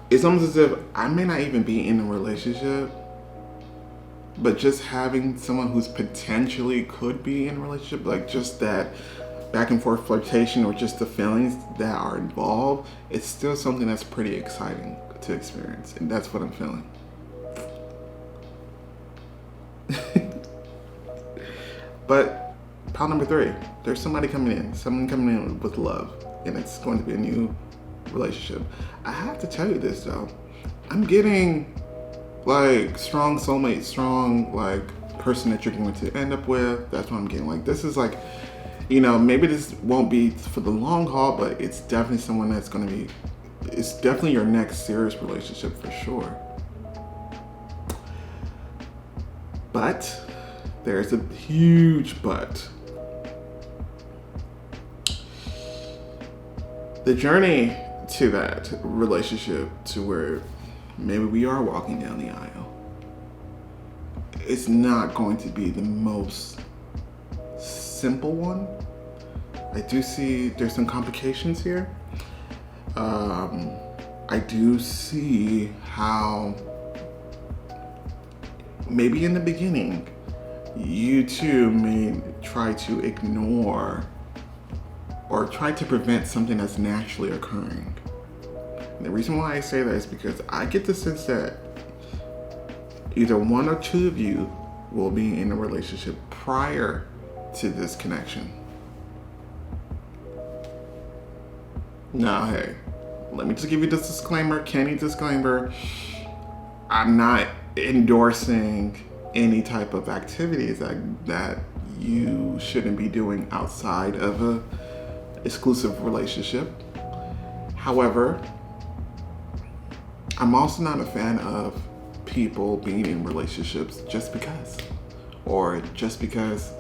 [SPEAKER 1] it's almost as if I may not even be in a relationship, but just having someone who's potentially could be in a relationship, like just that back and forth flirtation or just the feelings that are involved, it's still something that's pretty exciting to experience. And that's what I'm feeling. But pile number 3, there's someone coming in with love, and it's going to be a new relationship. I have to tell you this though, I'm getting like strong soulmate, strong like person that you're going to end up with. That's what I'm getting. Like this is like, you know, maybe this won't be for the long haul, but it's definitely someone that's going to be, it's definitely your next serious relationship for sure. But there's a huge but. The journey to that relationship, to where maybe we are walking down the aisle, it's not going to be the most simple one. I do see there's some complications here. I do see how maybe in the beginning you two may try to ignore or try to prevent something that's naturally occurring. And the reason why I say that is because I get the sense that either one or two of you will be in a relationship prior to this connection. Now, hey, let me just give you this disclaimer, Kenny disclaimer. I'm not endorsing any type of activities that you shouldn't be doing outside of a exclusive relationship. However, I'm also not a fan of people being in relationships just because, or just because,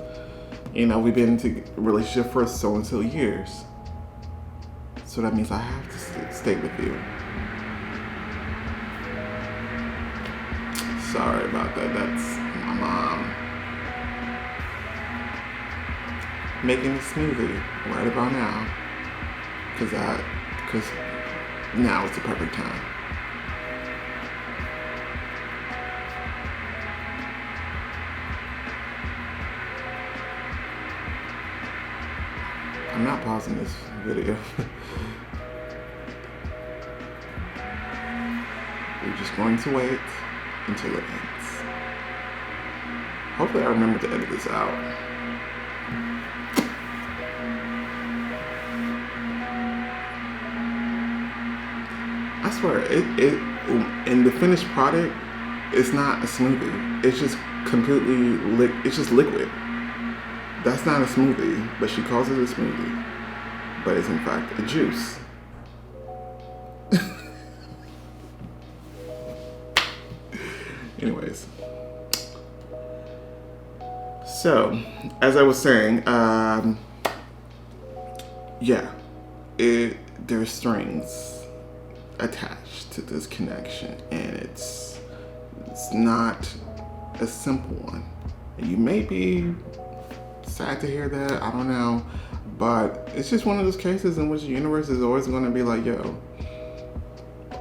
[SPEAKER 1] you know, we've been in a relationship for so and so years. So that means I have to stay with you. Sorry about that. That's my mom making a smoothie right about now, because now is the perfect time. I'm not pausing this video. We're just going to wait until it ends. Hopefully I remember to edit this out. I swear, it in the finished product, it's not a smoothie. It's just completely it's just liquid. That's not a smoothie, but she calls it a smoothie. But it's in fact a juice. Anyways. So, as I was saying, there's strings attached to this connection, and it's not a simple one. And you may be sad to hear that, I don't know, but it's just one of those cases in which the universe is always going to be like, yo,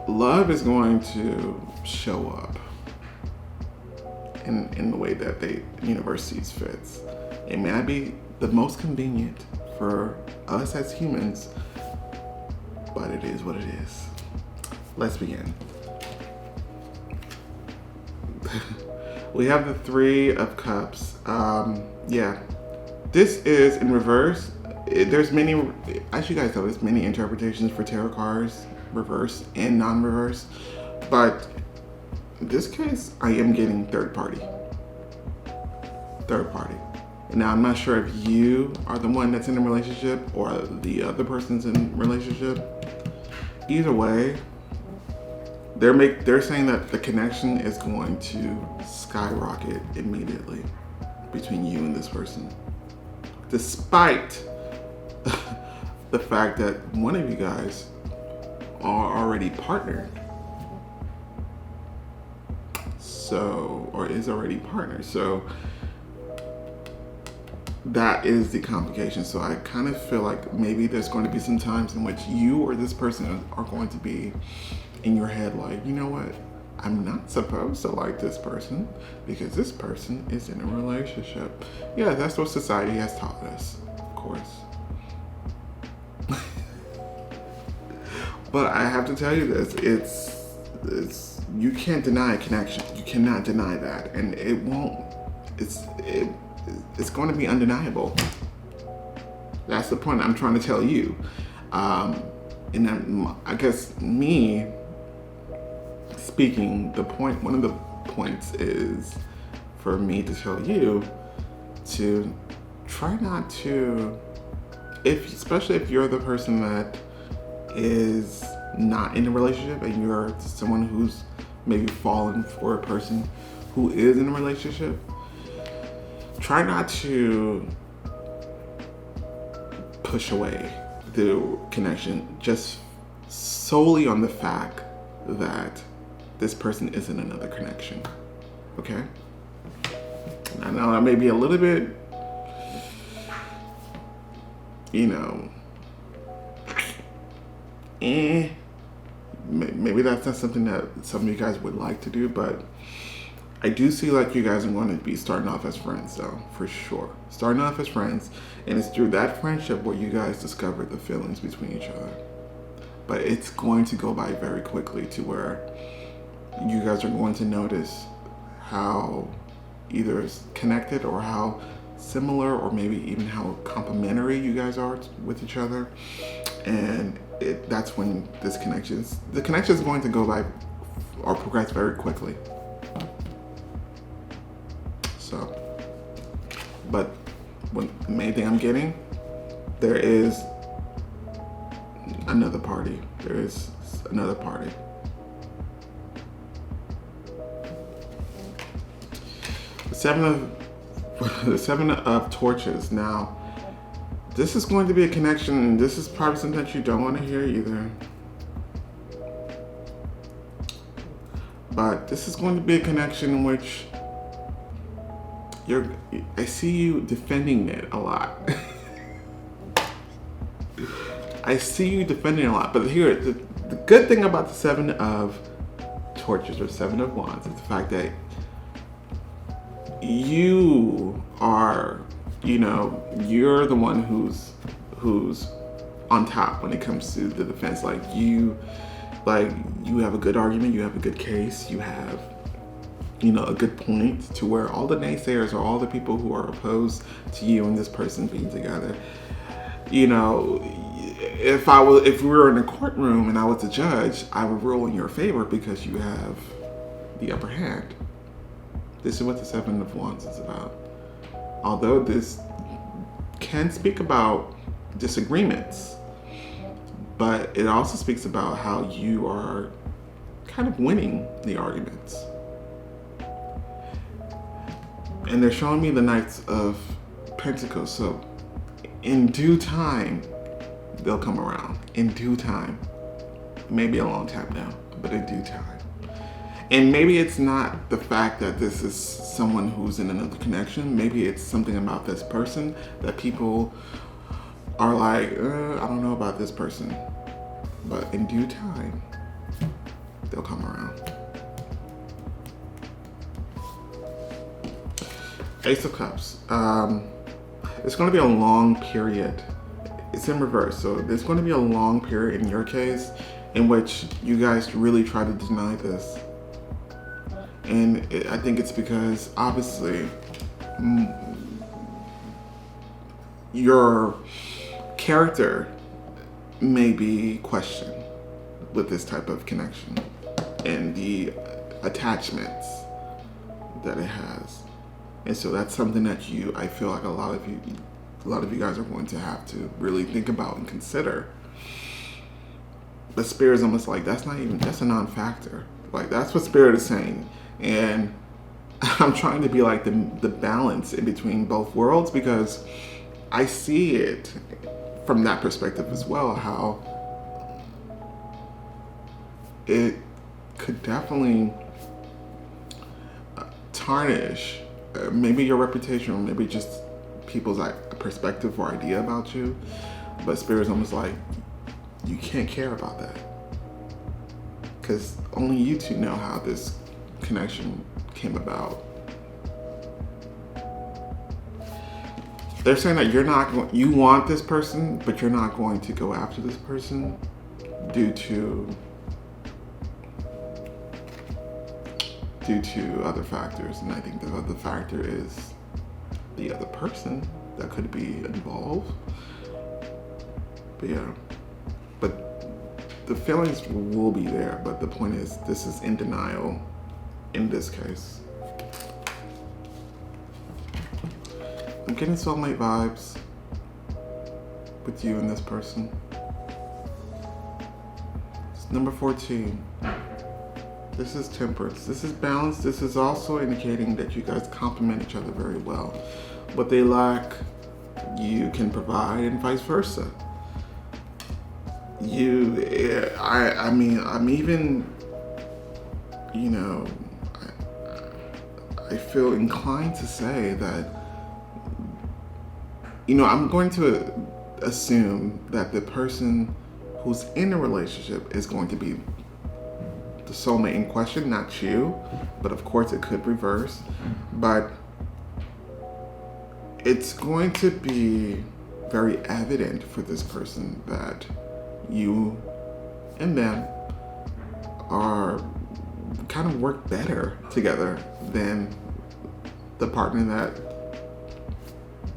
[SPEAKER 1] love is going to show up in the way that the universe sees fits. It may not be the most convenient for us as humans, but it is what it is. Let's begin. We have the Three of Cups. This is in reverse. There's many, as you guys know, there's many interpretations for tarot cards, reverse and non-reverse. But in this case, I am getting third party. Third party. Now, I'm not sure if you are the one that's in a relationship or the other person's in a relationship. Either way, they're saying that the connection is going to skyrocket immediately between you and this person, despite the fact that one of you guys are already partnered. Or is already partnered. So that is the complication. So I kind of feel like maybe there's going to be some times in which you or this person are going to be in your head like, you know what? I'm not supposed to like this person because this person is in a relationship. Yeah, that's what society has taught us, of course. But I have to tell you this, it's you can't deny a connection. You cannot deny that, and it won't. It's going to be undeniable. That's the point I'm trying to tell you. And I guess me speaking, one of the points is for me to tell you to try not to, especially if you're the person that is not in a relationship and you're someone who's maybe fallen for a person who is in a relationship, try not to push away the connection just solely on the fact that this person is in another connection. Okay? I know that may be a little bit, maybe that's not something that some of you guys would like to do, but I do see like you guys are going to be starting off as friends though, for sure. Starting off as friends, and it's through that friendship where you guys discover the feelings between each other. But it's going to go by very quickly to where you guys are going to notice how either it's connected or how similar or maybe even how complementary you guys are with each other. And that's when the connection is going to go by or progress very quickly. So, but the main thing I'm getting, there is another party. There is another party. the seven of torches. Now, this is going to be a connection, and this is probably something that you don't want to hear either. But this is going to be a connection in which I see you defending it a lot. I see you defending it a lot. But here, the good thing about the seven of torches or seven of wands is the fact that you are, you're the one who's on top when it comes to the defense. Like you have a good argument, you have a good case, you have, a good point to where all the naysayers or all the people who are opposed to you and this person being together, if we were in a courtroom and I was a judge, I would rule in your favor because you have the upper hand. This is what the seven of wands is about. Although this can speak about disagreements, but it also speaks about how you are kind of winning the arguments. And they're showing me the Knights of Pentacles. So in due time, they'll come around. In due time. Maybe a long time now, but in due time. And maybe it's not the fact that this is someone who's in another connection. Maybe it's something about this person that people are like, I don't know about this person. But in due time, they'll come around. Ace of Cups. It's going to be a long period. It's in reverse. So there's going to be a long period in your case in which you guys really try to deny this. And I think it's because obviously your character may be questioned with this type of connection and the attachments that it has. And so that's something that I feel like a lot of you guys are going to have to really think about and consider. But Spirit is almost like, that's a non-factor. Like, that's what Spirit is saying. And I'm trying to be like the balance in between both worlds, because I see it from that perspective as well, how it could definitely tarnish maybe your reputation, or maybe just people's perspective or idea about you. But Spirit's almost like, you can't care about that, because only you two know how this connection came about. They're saying that you want this person, but you're not going to go after this person due to other factors. And I think the other factor is the other person that could be involved. But yeah, but the feelings will be there, but the point is, this is in denial in this case. I'm getting soulmate vibes with you and this person. It's number 14. This is temperance. This is balance. This is also indicating that you guys complement each other very well. What they lack, you can provide, and vice versa. I'm even, I feel inclined to say that, I'm going to assume that the person who's in a relationship is going to be the soulmate in question, not you. But of course it could reverse. But it's going to be very evident for this person that you and them are kind of work better together than the partner that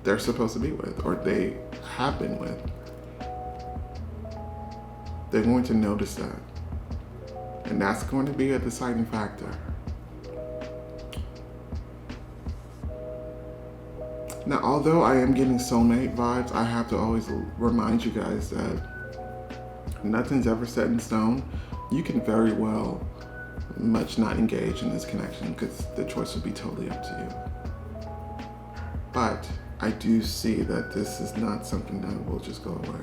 [SPEAKER 1] they're supposed to be with, or they have been with. They're going to notice that. And that's going to be a deciding factor. Now, although I am getting soulmate vibes, I have to always remind you guys that nothing's ever set in stone. You can very well much not engage in this connection, because the choice would be totally up to you. But I do see that this is not something that will just go away.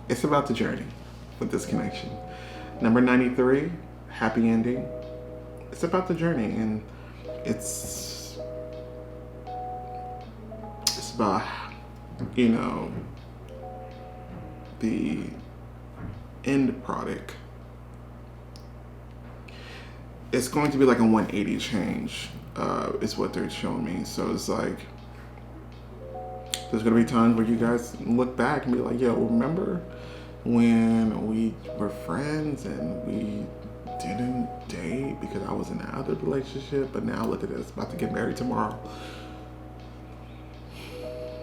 [SPEAKER 1] It's about the journey with this connection. Number 93, happy ending. It's about the journey, and it's about, you know, the end product. It's going to be like a 180 change, is what they're showing me. So it's like, there's gonna be times where you guys look back and be like, yo, remember when we were friends and we didn't date because I was in another relationship, but now look at us, about to get married tomorrow.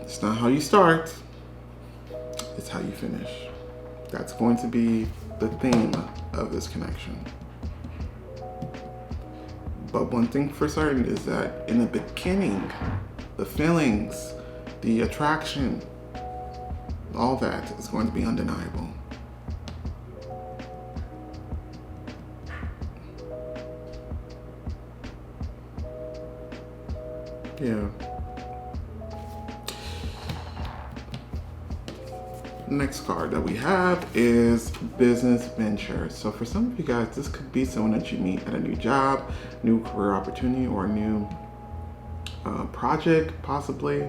[SPEAKER 1] It's not how you start, it's how you finish. That's going to be the theme of this connection. But one thing for certain is that in the beginning, the feelings, the attraction, all that is going to be undeniable. Yeah. Next card that we have is business venture. So for some of you guys, this could be someone that you meet at a new job, new career opportunity, or a new project, possibly.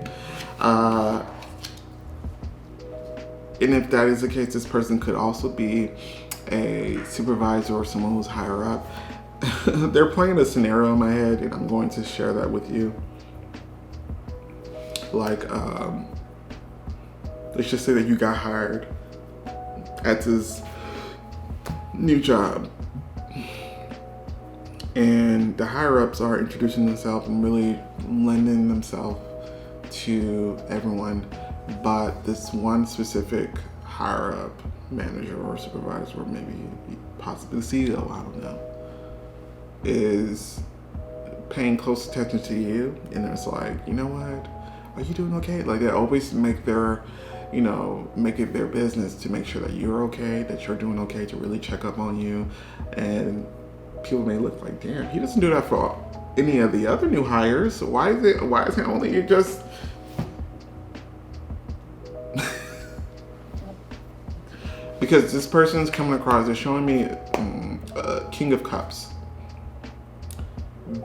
[SPEAKER 1] And if that is the case, this person could also be a supervisor or someone who's higher up. They're playing a scenario in my head, and I'm going to share that with you. Like, let's just say that you got hired at this new job, and the higher ups are introducing themselves and really lending themselves to everyone, but this one specific higher up manager or supervisor, or maybe possibly the CEO, I don't know, is paying close attention to you, and it's like, you know what, are you doing okay? Like, they always make their, you know, make it their business to make sure that you're okay, that you're doing okay, to really check up on you. And people may look like, damn, he doesn't do that for any of the other new hires. Why is it only you just... Because this person's coming across, they're showing me King of Cups.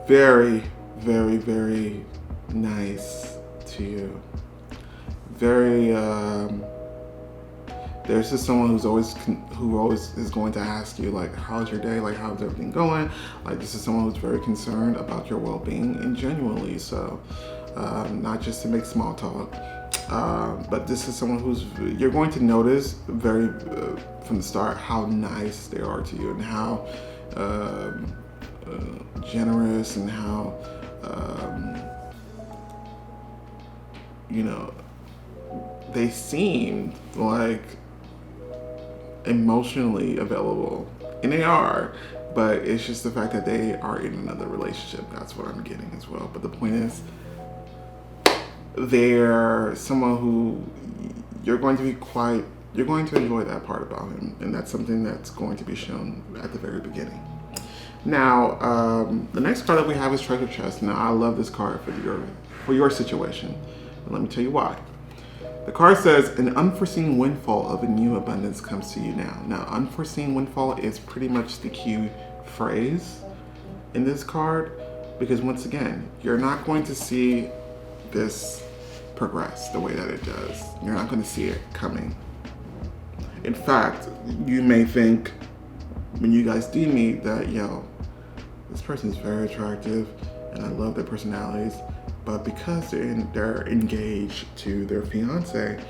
[SPEAKER 1] Very, very, very nice to you. Very, there's just someone who always is going to ask you, like, how's your day? Like, how's everything going? Like, this is someone who's very concerned about your well-being, and genuinely so. Not just to make small talk, but this is someone who's, you're going to notice very from the start how nice they are to you, and how generous, and how you know, they seem like emotionally available, and they are, but it's just the fact that they are in another relationship. That's what I'm getting as well. But the point is, they're someone who you're going to enjoy that part about him, and that's something that's going to be shown at the very beginning. Now, the next card that we have is Treasure Chest. Now, I love this card for your situation, and let me tell you why. The card says, an unforeseen windfall of a new abundance comes to you now. Now, unforeseen windfall is pretty much the key phrase in this card, because once again, you're not going to see this progress the way that it does. You're not going to see it coming. In fact, you may think when you guys do meet that, yo, this person is very attractive and I love their personalities, but because they're engaged to their fiance,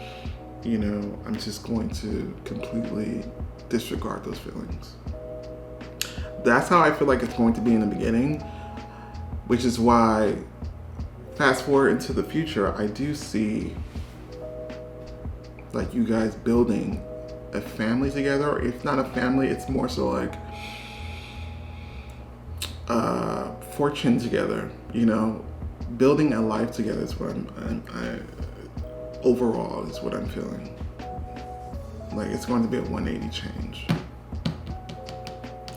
[SPEAKER 1] you know, I'm just going to completely disregard those feelings. That's how I feel like it's going to be in the beginning, which is why, fast forward into the future, I do see like you guys building a family together. Or if not a family, it's more so like fortune together, you know, building a life together is what overall is what I'm feeling. Like, it's going to be a 180 change.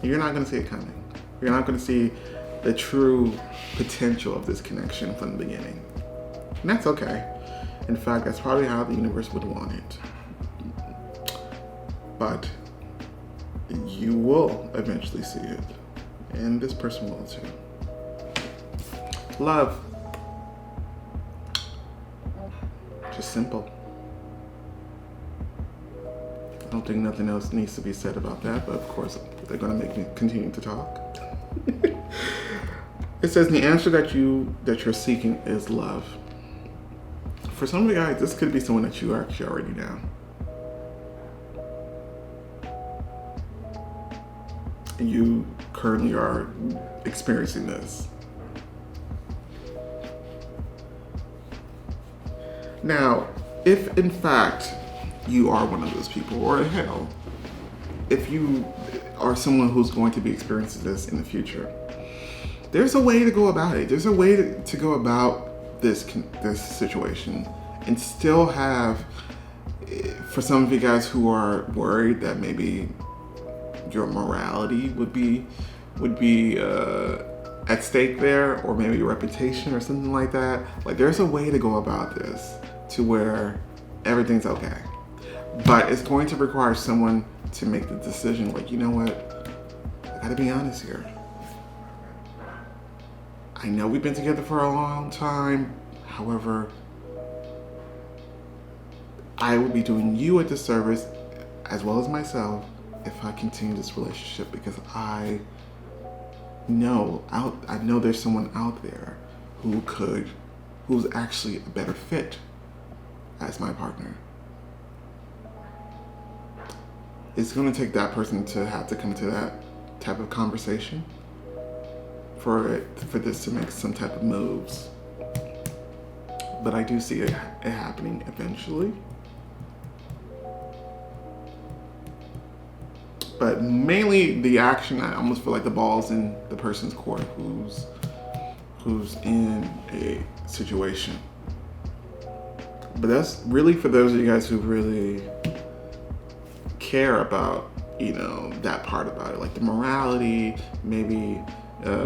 [SPEAKER 1] You're not going to see it coming. You're not going to see the true potential of this connection from the beginning. And that's okay. In fact, that's probably how the universe would want it. But you will eventually see it. And this person will too. Love. Just simple. I don't think nothing else needs to be said about that, but of course they're going to make me continue to talk. It says the answer that you're seeking is love. For some of you guys, this could be someone that you actually already know. And you currently are experiencing this. Now, if in fact you are one of those people, or hell, if you are someone who's going to be experiencing this in the future, there's a way to go about it. There's a way to go about this situation and still have, for some of you guys who are worried that maybe your morality would be at stake there, or maybe your reputation or something like that. Like, there's a way to go about this to where everything's okay. But it's going to require someone to make the decision, like, you know what? I gotta be honest here. I know we've been together for a long time. However, I would be doing you a disservice, as well as myself, if I continue this relationship, because I know there's someone out there who's actually a better fit as my partner. It's going to take that person to have to come to that type of conversation for this to make some type of moves. But I do see it happening eventually. But mainly the action, I almost feel like the ball's in the person's court who's in a situation. But that's really for those of you guys who really care about, that part about it, like the morality, maybe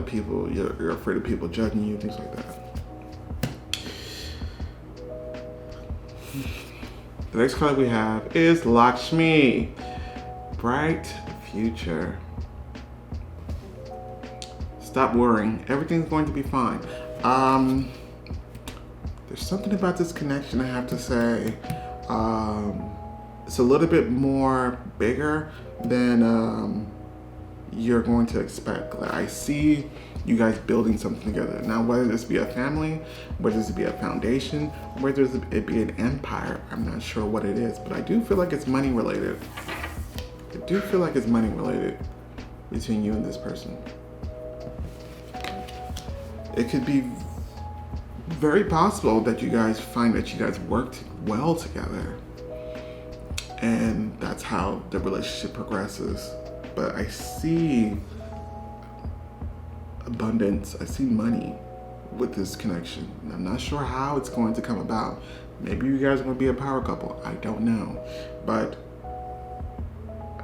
[SPEAKER 1] people, you're afraid of people judging you, things like that. The next card we have is Lakshmi, bright future. Stop worrying. Everything's going to be fine. There's something about this connection I have to say. It's a little bit more bigger than you're going to expect. Like, I see you guys building something together. Now, whether this be a family, whether this be a foundation, whether it be an empire, I'm not sure what it is, but I do feel like it's money related. I do feel like it's money related between you and this person. It could be very possible that you guys find that you guys worked well together, and that's how the relationship progresses. But I see abundance, I see money with this connection. And I'm not sure how it's going to come about. Maybe you guys are going to be a power couple. I don't know. But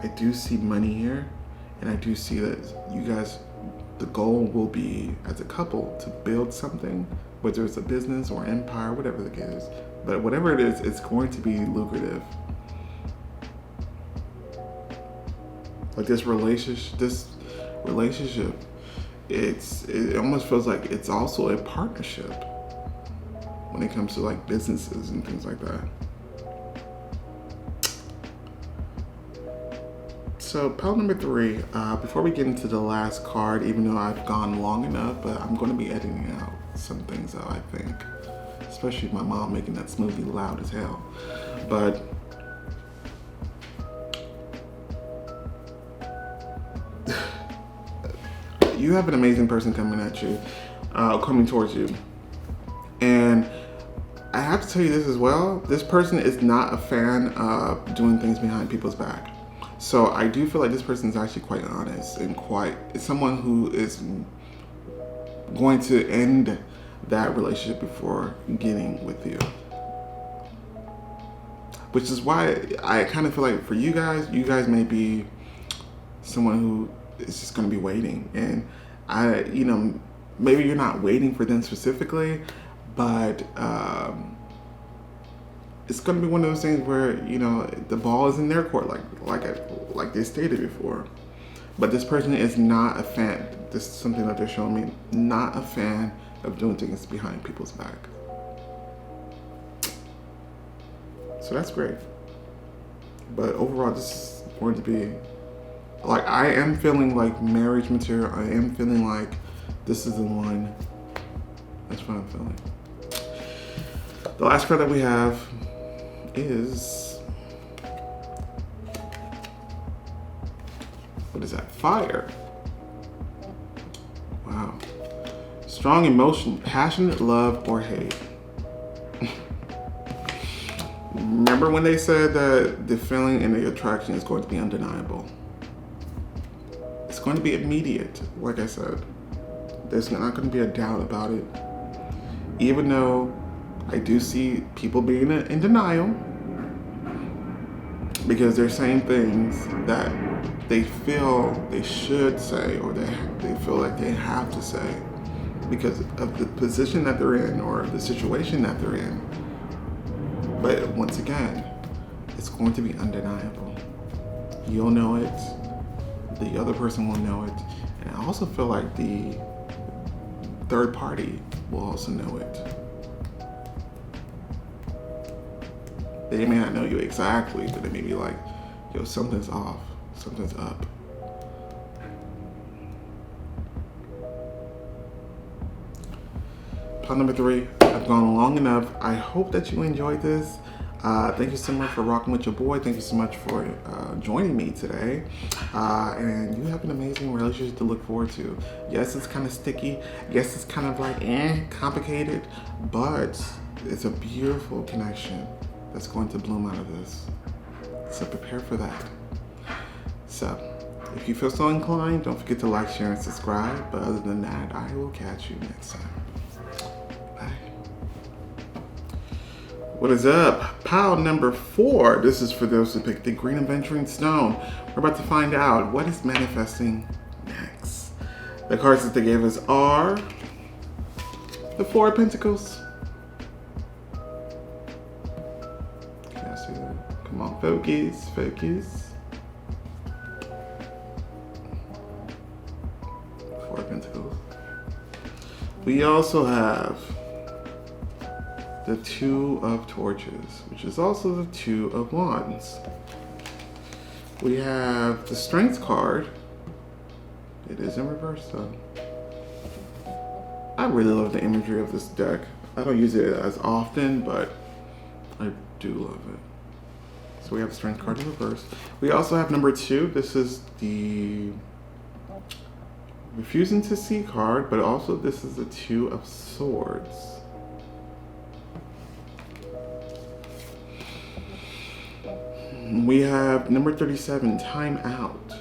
[SPEAKER 1] I do see money here, and I do see that you guys, the goal will be as a couple to build something, whether it's a business or empire, whatever the case is. But whatever it is, it's going to be lucrative. Like this relationship, it almost feels like it's also a partnership when it comes to like businesses and things like that. So pile number 3, before we get into the last card, even though I've gone long enough, but I'm going to be editing out some things out, I think. Especially my mom making that smoothie loud as hell. But you have an amazing person coming at you, coming towards you. And I have to tell you this as well, this person is not a fan of doing things behind people's back. So I do feel like this person is actually quite honest and it's someone who is going to end that relationship before getting with you. Which is why I kind of feel like for you guys may be someone who is just going to be waiting. And maybe you're not waiting for them specifically, but it's going to be one of those things where, the ball is in their court, like they stated before. But this person is not a fan. This is something that they're showing me. Not a fan of doing things behind people's back. So that's great. But overall, this is going to be, like, I am feeling like marriage material. I am feeling like this is the one. That's what I'm feeling. The last card that we have is, what is that? Fire. Wow. Strong emotion, passionate love or hate. Remember when they said that the feeling and the attraction is going to be undeniable? It's going to be immediate, like I said. There's not going to be a doubt about it. Even though I do see people being in denial because they're saying things that they feel they should say, or they feel like they have to say because of the position that they're in or the situation that they're in. But once again, it's going to be undeniable. You'll know it. The other person will know it. And I also feel like the third party will also know it. They may not know you exactly, but they may be like, yo, something's off. Something's up. Pile number 3. I've gone long enough. I hope that you enjoyed this. Thank you so much for rocking with your boy. Thank you so much for joining me today. And you have an amazing relationship to look forward to. Yes, it's kind of sticky. Yes, it's kind of like complicated, but it's a beautiful connection that's going to bloom out of this. So prepare for that. So if you feel so inclined, don't forget to like, share, and subscribe. But other than that, I will catch you next time. What is up? Pile number 4. This is for those who picked the Green Adventuring Stone. We're about to find out what is manifesting next. The cards that they gave us are the 4 of Pentacles. Can I see that? Come on, focus, focus. 4 of Pentacles. We also have the 2 of Torches, which is also the 2 of Wands. We have the Strength card. It is in reverse though. I really love the imagery of this deck. I don't use it as often, but I do love it. So we have the Strength card in reverse. We also have number 2. This is the Refusing to See card, but also this is the 2 of Swords. We have number 37, Time Out.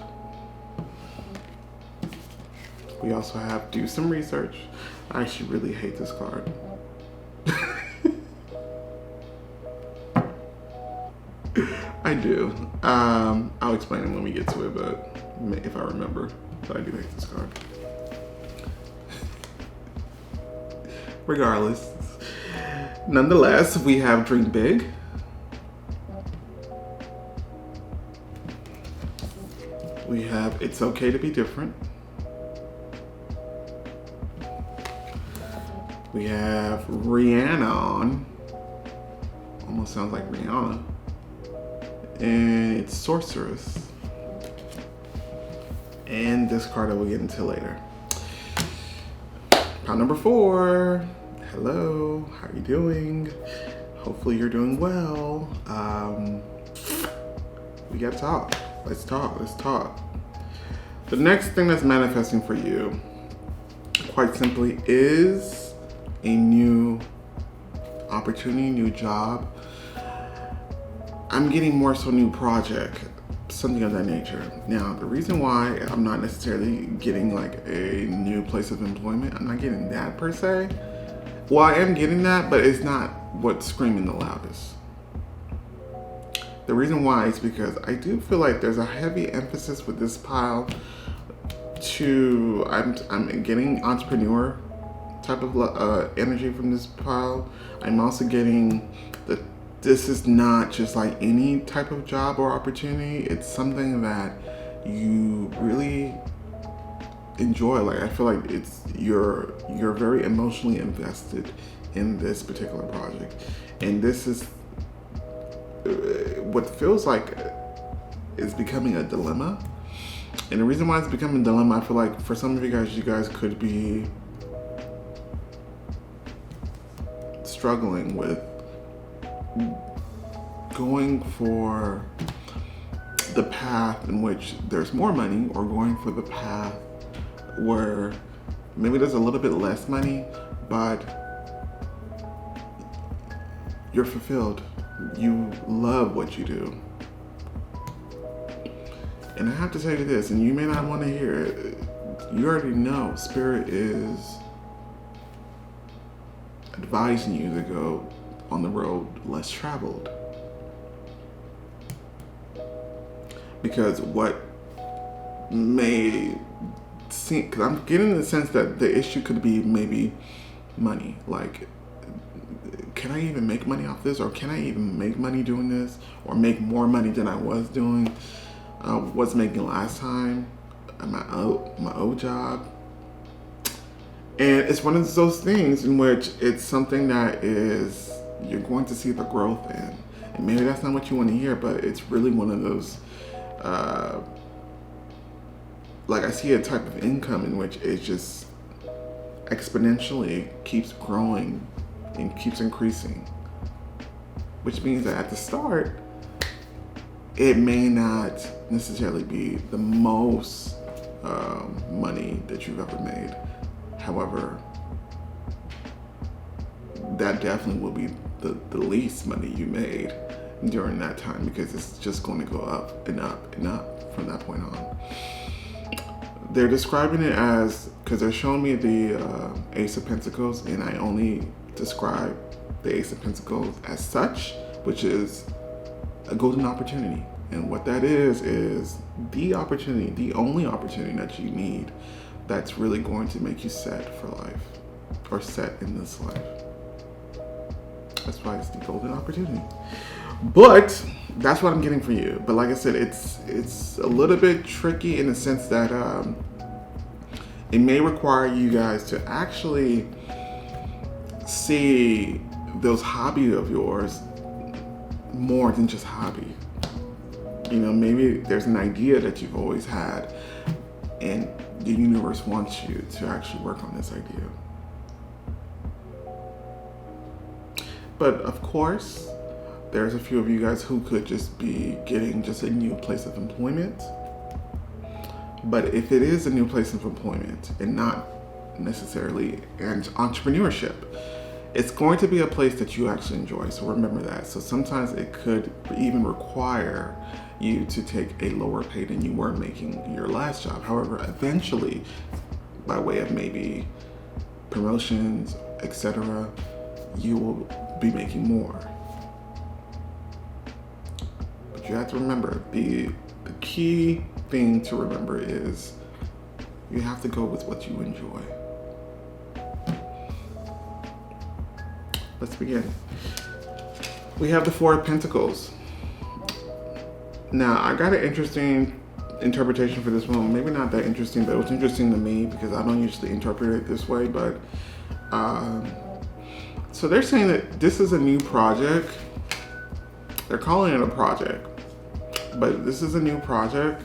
[SPEAKER 1] We also have Do Some Research. I actually really hate this card. I do. I'll explain it when we get to it, but if I remember, but I do hate this card. Regardless. Nonetheless, we have Dream Big. We have It's Okay to Be Different. We have Rihanna on. Almost sounds like Rihanna. And it's Sorceress. And this card I will get into later. Pile number 4. Hello, how are you doing? Hopefully you're doing well. We gotta talk. Let's talk. The next thing that's manifesting for you, quite simply, is a new opportunity, new job. I'm getting more so new project, something of that nature. Now, the reason why I'm not necessarily getting like a new place of employment, I'm not getting that per se. Well, I am getting that, but it's not what's screaming the loudest. The reason why is because I do feel like there's a heavy emphasis with this pile I'm getting entrepreneur type of energy from this pile. I'm also getting that this is not just like any type of job or opportunity. It's something that you really enjoy. Like I feel like you're very emotionally invested in this particular project, and this is what feels like is becoming a dilemma. And the reason why it's becoming a dilemma, I feel like for some of you guys could be struggling with going for the path in which there's more money, or going for the path where maybe there's a little bit less money, but you're fulfilled. You love what you do. And I have to tell you this, and you may not want to hear it. You already know Spirit is advising you to go on the road less traveled. Because what may seem, because I'm getting the sense that the issue could be maybe money. Like, can I even make money off this? Or can I even make money doing this? Or make more money than I was doing, was making last time at my old job? And it's one of those things in which it's something that is, you're going to see the growth in. And maybe that's not what you want to hear, but it's really one of those, like I see a type of income in which it just exponentially keeps growing and keeps increasing. Which means that at the start, it may not necessarily be the most money that you've ever made. However, that definitely will be the least money you made during that time, because it's just going to go up and up and up from that point on. They're describing it as, because they're showing me the Ace of Pentacles, and I only describe the Ace of Pentacles as such, which is a golden opportunity. And what that is the opportunity, the only opportunity that you need that's really going to make you set for life, or set in this life. That's why it's the golden opportunity. But that's what I'm getting for you. But like I said, it's a little bit tricky in the sense that it may require you guys to actually see those hobbies of yours more than just hobby. You know, maybe there's an idea that you've always had, and the universe wants you to actually work on this idea. But of course, there's a few of you guys who could just be getting just a new place of employment. But if it is a new place of employment and not necessarily an entrepreneurship, it's going to be a place that you actually enjoy. So remember that. So sometimes it could even require you to take a lower pay than you were making your last job. However, eventually, by way of maybe promotions, etc., you will be making more. But you have to remember, the key thing to remember is you have to go with what you enjoy. Let's begin. We have the Four of Pentacles. Now, I got an interesting interpretation for this one. Maybe not that interesting, but it was interesting to me because I don't usually interpret it this way. But so they're saying that this is a new project. They're calling it a project, but this is a new project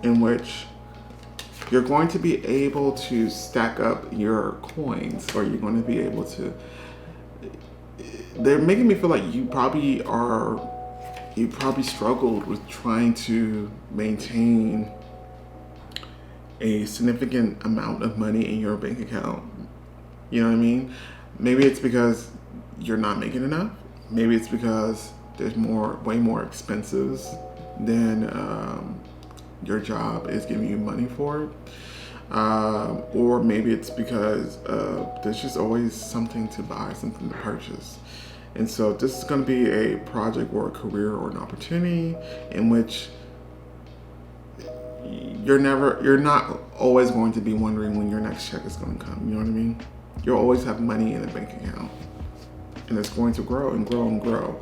[SPEAKER 1] in which you're going to be able to stack up your coins, or you're going to be able to. They're making me feel like you probably struggled with trying to maintain a significant amount of money in your bank account. You know what I mean? Maybe it's because you're not making enough. Maybe it's because there's way more expenses than your job is giving you money for it. Or maybe it's because there's just always something to buy, something to purchase. And so this is going to be a project or a career or an opportunity in which you're not always going to be wondering when your next check is going to come. You know what I mean? You'll always have money in a bank account, and it's going to grow and grow and grow.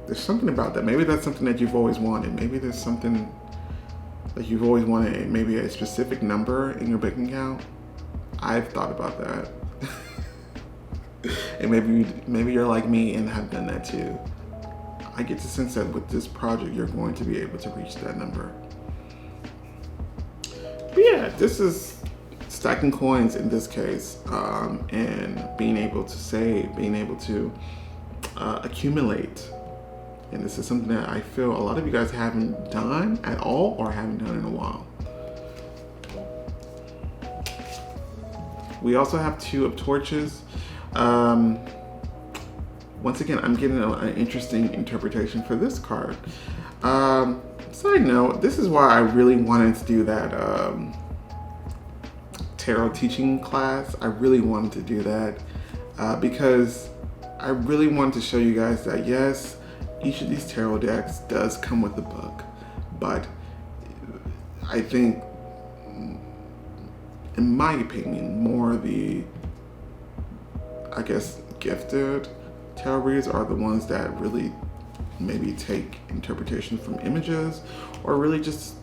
[SPEAKER 1] There's something about that. Maybe that's something that you've always wanted. Maybe there's something that you've always wanted, maybe a specific number in your bank account. I've thought about that. And maybe you're like me and have done that too. I get the sense that with this project, you're going to be able to reach that number. But yeah, this is stacking coins in this case, and being able to save, being able to accumulate. And this is something that I feel a lot of you guys haven't done at all or haven't done in a while. We also have 2 of torches. Once again, I'm getting an interesting interpretation for this card. Side note, this is why I really wanted to do that tarot teaching class. I really wanted to do that because I really wanted to show you guys that yes, each of these tarot decks does come with a book, but I think, in my opinion, more the, I guess, gifted tarot readers are the ones that really maybe take interpretation from images or really just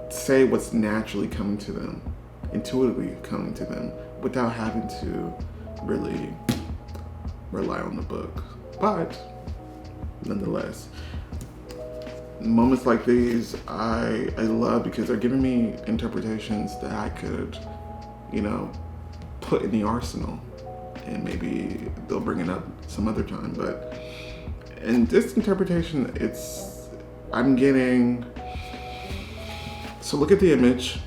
[SPEAKER 1] say what's naturally coming to them, intuitively coming to them, without having to really rely on the book. But nonetheless, moments like these I love because they're giving me interpretations that I could, put in the arsenal, and maybe they'll bring it up some other time. But in this interpretation, I'm getting, so look at the image.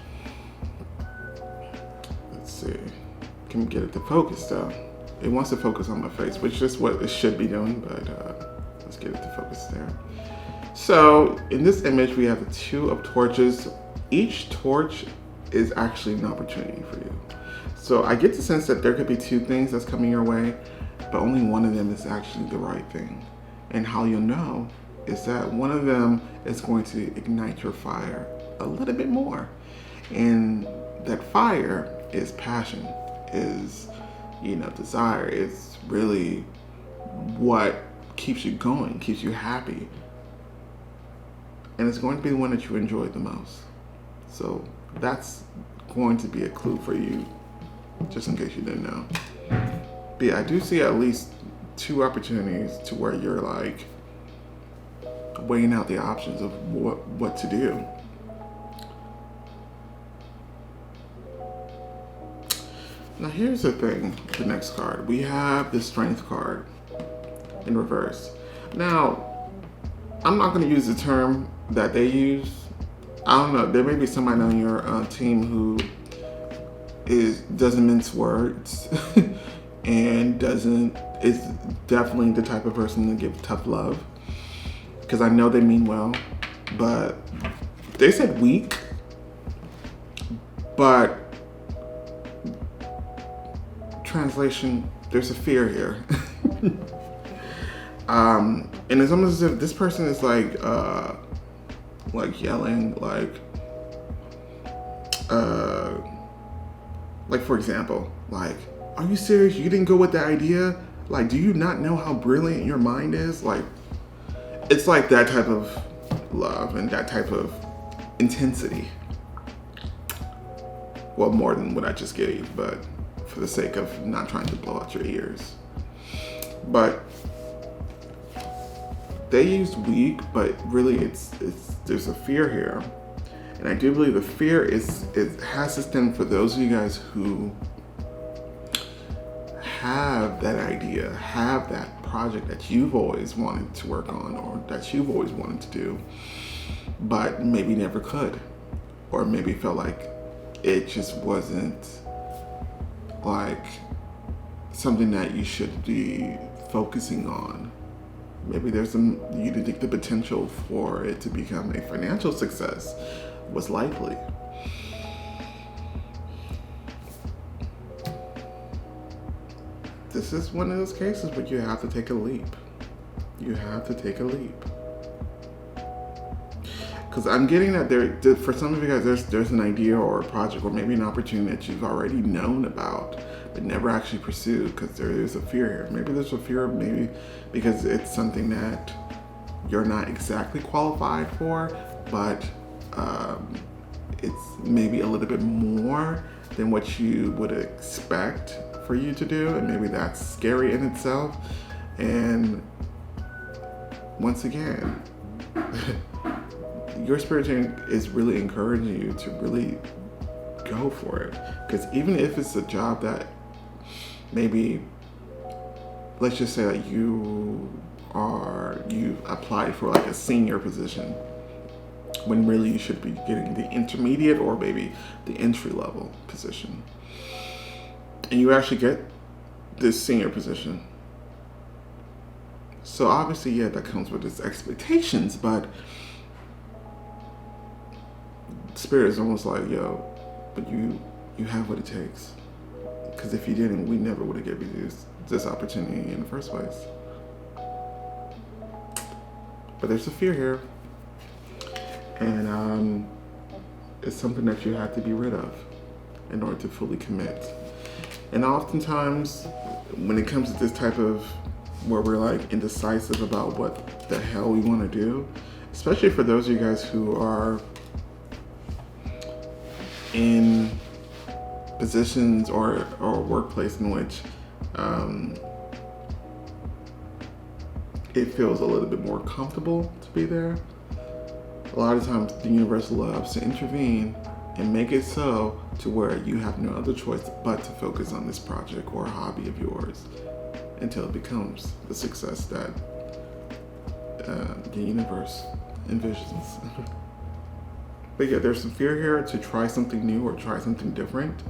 [SPEAKER 1] Let's see, can we get it to focus though? It wants to focus on my face, which is what it should be doing, but let's get it to focus there. So in this image, we have the 2 of torches. Each torch is actually an opportunity for you. So I get the sense that there could be 2 things that's coming your way, but only one of them is actually the right thing. And how you'll know is that one of them is going to ignite your fire a little bit more. And that fire is passion, is, desire. It's really what keeps you going, keeps you happy. And it's going to be the one that you enjoy the most. So that's going to be a clue for you, just in case you didn't know. But yeah, I do see at least 2 opportunities to where you're like weighing out the options of what to do. Now here's the thing, the next card. We have the Strength card in reverse. Now, I'm not going to use the term that they use. I don't know, there may be somebody on your team who doesn't mince words and is definitely the type of person to give tough love, because I know they mean well, but they said weak, but translation, there's a fear here. And it's almost as if this person is like yelling, like for example, like, are you serious? You didn't go with the idea? Like, do you not know how brilliant your mind is? Like, it's like that type of love and that type of intensity. Well, more than what I just gave, but for the sake of not trying to blow out your ears. But they used weak, but really there's a fear here. And I do believe the fear has to stem for those of you guys who have that idea, have that project that you've always wanted to work on, or that you've always wanted to do, but maybe never could, or maybe felt like it just wasn't like something that you should be focusing on. Maybe you didn't think the potential for it to become a financial success was likely. This is one of those cases where you have to take a leap. You have to take a leap. Because I'm getting that for some of you guys, there's an idea or a project or maybe an opportunity that you've already known about but never actually pursued because there is a fear here. Maybe there's a fear, maybe because it's something that you're not exactly qualified for, but it's maybe a little bit more than what you would expect for you to do, and maybe that's scary in itself. And once again, your spirit is really encouraging you to really go for it. Because even if it's a job that maybe, let's just say that you applied for like a senior position, when really you should be getting the intermediate or maybe the entry level position. And you actually get this senior position. So obviously, yeah, that comes with its expectations, but Spirit is almost like, yo, but you have what it takes. Because if you didn't, we never would have given you this opportunity in the first place. But there's a fear here. And it's something that you have to be rid of in order to fully commit. And oftentimes, when it comes to this type of, where we're like indecisive about what the hell we want to do, especially for those of you guys who are in positions or workplace in which it feels a little bit more comfortable to be there. A lot of times the universe loves to intervene and make it so to where you have no other choice but to focus on this project or hobby of yours until it becomes the success that the universe envisions. But yeah, there's some fear here to try something new or try something different,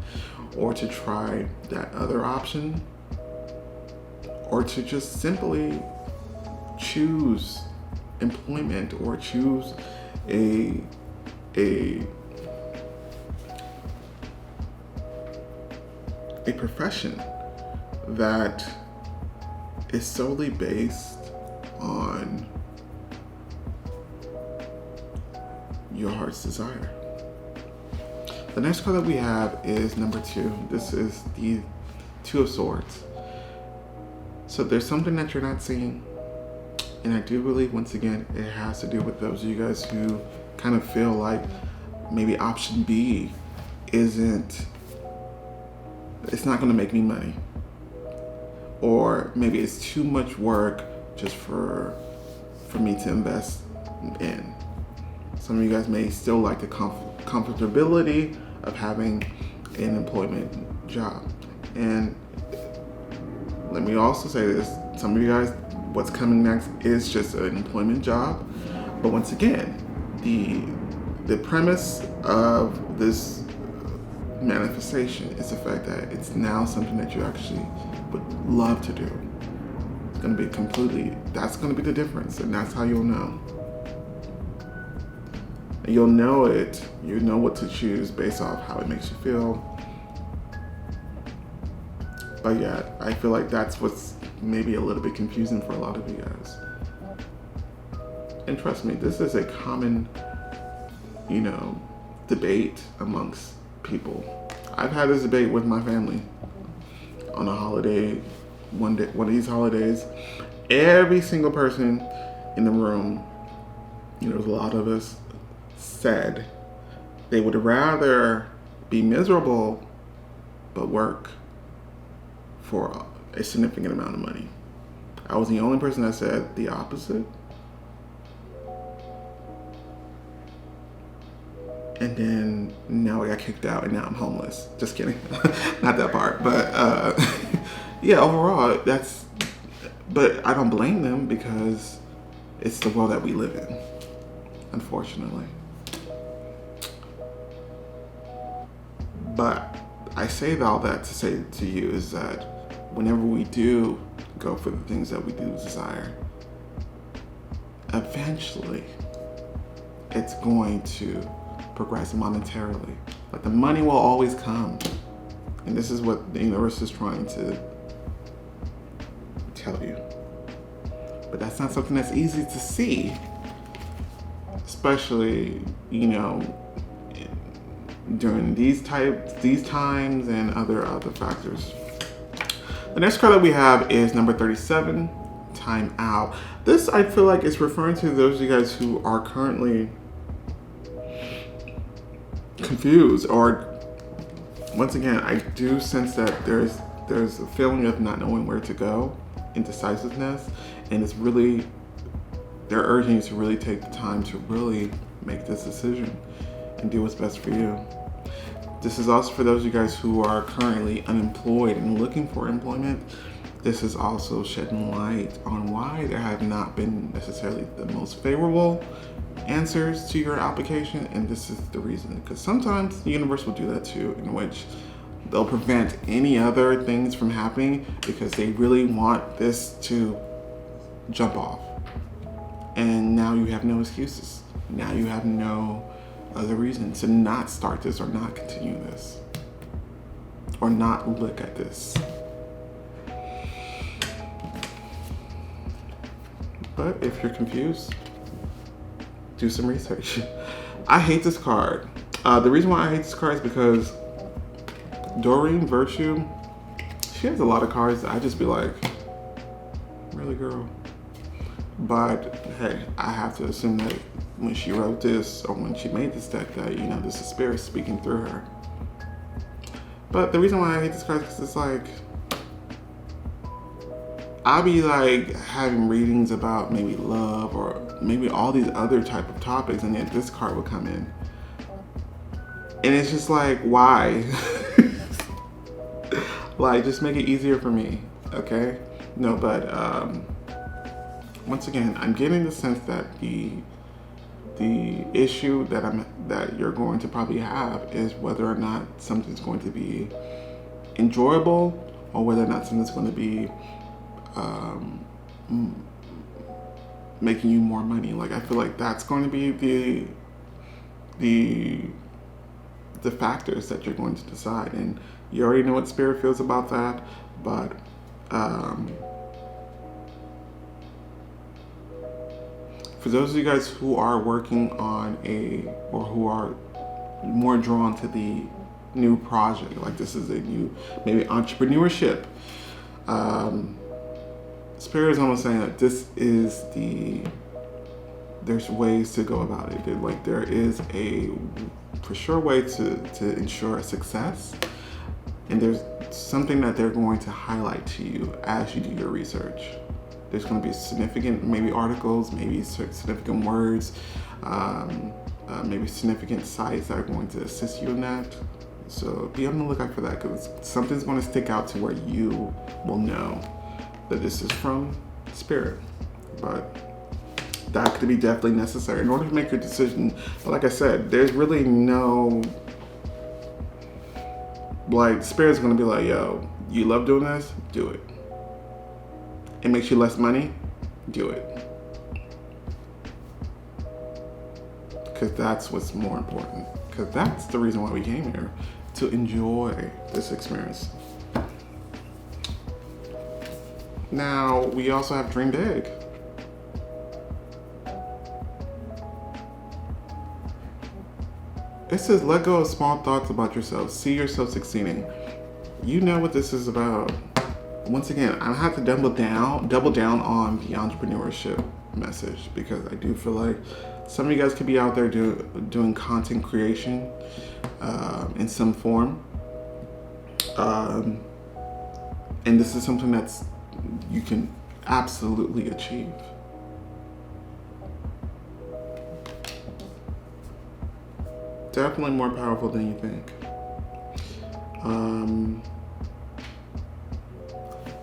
[SPEAKER 1] or to try that other option, or to just simply choose employment or choose a profession that is solely based on your heart's desire. The next card that we have is number 2. This is the 2 of Swords. So there's something that you're not seeing. And I do believe, once again, it has to do with those of you guys who kind of feel like maybe option B it's not going to make me money. Or maybe it's too much work just for me to invest in. Some of you guys may still like the comfortability of having an employment job. And let me also say this, some of you guys, what's coming next is just an employment job. But once again, the premise of this manifestation is the fact that it's now something that you actually would love to do. It's going to be that's going to be the difference, and that's how you'll know. And you'll know it, you know what to choose based off how it makes you feel. But yeah, I feel like that's what's maybe a little bit confusing for a lot of you guys. And trust me, this is a common, debate amongst people. I've had this debate with my family on a holiday, one of these holidays. Every single person in the room, there's a lot of us, said they would rather be miserable but work for a significant amount of money. I was the only person that said the opposite. And then now I got kicked out and now I'm homeless. Just kidding. Not that part. But yeah, overall, but I don't blame them because it's the world that we live in, unfortunately. But I say all that to say to you is that whenever we do go for the things that we do desire, eventually it's going to progress monetarily. Like the money will always come. And this is what the universe is trying to tell you. But that's not something that's easy to see. especially, during these times and other factors. The next card that we have is number 37, Time Out. This, I feel like, is referring to those of you guys who are currently confused, or once again, I do sense that there's a feeling of not knowing where to go, indecisiveness, and it's really, they're urging you to really take the time to really make this decision and do what's best for you. This is also for those of you guys who are currently unemployed and looking for employment. This is also shedding light on why there have not been necessarily the most favorable answers to your application, and this is the reason. Because sometimes the universe will do that too, in which they'll prevent any other things from happening because they really want this to jump off. And now you have no excuses. Now you have no other reason to not start this or not continue this or not look at this. But if you're confused, do some research. I hate this card. The reason why I hate this card is because Doreen Virtue, she has a lot of cards that I just be like, really, girl? But hey, I have to assume that when she wrote this or when she made this deck that, this is spirit speaking through her. But the reason why I hate this card is because it's like, I'll be like having readings about maybe love or maybe all these other type of topics, and then this card would come in. And it's just like, why? Like, just make it easier for me, okay? No, but once again, I'm getting the sense that the issue that you're going to probably have is whether or not something's going to be enjoyable or whether or not something's going to be making you more money. Like, I feel like that's going to be the factors that you're going to decide, and you already know what spirit feels about that. But for those of you guys who are working on or who are more drawn to the new project, like this is a new maybe entrepreneurship, spirit is almost saying that this is there's ways to go about it. Like, there is a for sure way to ensure success, and there's something that they're going to highlight to you as you do your research. There's going to be significant maybe articles, maybe significant words, maybe significant sites that are going to assist you in that. So be on the lookout for that, because something's going to stick out to where you will know that this is from spirit. But that could be definitely necessary in order to make your decision. But like I said, there's really no, like, spirit's going to be like, yo, you love doing this? Do it. It makes you less money? Do it. Because that's what's more important. Because that's the reason why we came here, to enjoy this experience. Now, we also have Dream Big. It says, let go of small thoughts about yourself. See yourself succeeding. You know what this is about. Once again, I have to double down on the entrepreneurship message, because I do feel like some of you guys could be out there doing content creation in some form. And this is something that's you can absolutely achieve. Definitely more powerful than you think.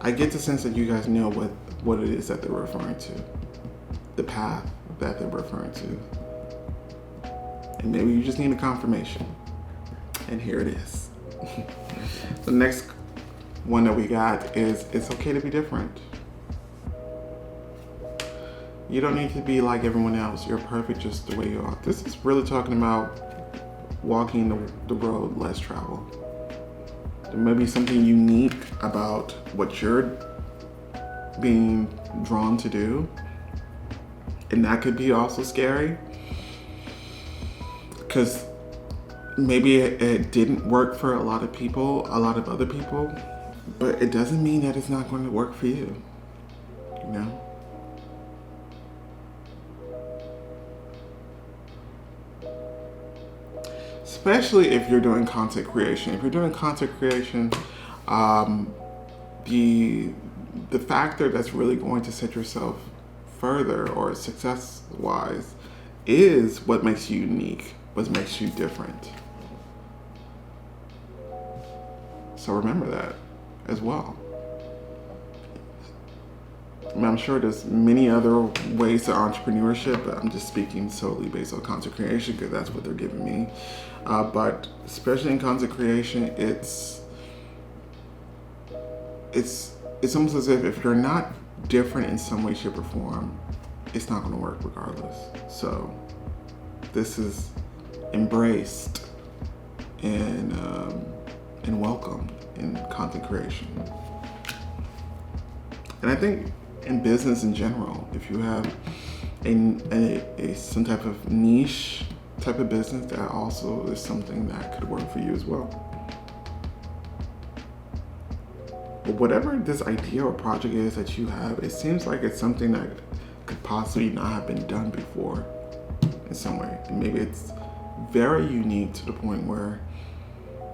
[SPEAKER 1] I get the sense that you guys know what it is that they're referring to, the path that they're referring to. And maybe you just need a confirmation. And here it is. The next one that we got is, it's okay to be different. You don't need to be like everyone else. You're perfect just the way you are. This is really talking about walking the road less traveled. There may be something unique about what you're being drawn to do, and that could be also scary. because maybe it didn't work for a lot of people, a lot of other people, but it doesn't mean that it's not going to work for you, you know? Especially if you're doing content creation. If you're doing content creation, the factor that's really going to set yourself further or success wise is what makes you unique, what makes you different. So remember that as well. I mean, I'm sure there's many other ways to entrepreneurship, but I'm just speaking solely based on content creation because that's what they're giving me. But especially in content creation, it's almost as if you're not different in some way, shape, or form, it's not going to work regardless. So this is embraced and welcomed in content creation. And I think in business in general, if you have some type of niche type of business, that also is something that could work for you as well. But whatever this idea or project is that you have, it seems like it's something that could possibly not have been done before in some way. And maybe it's very unique to the point where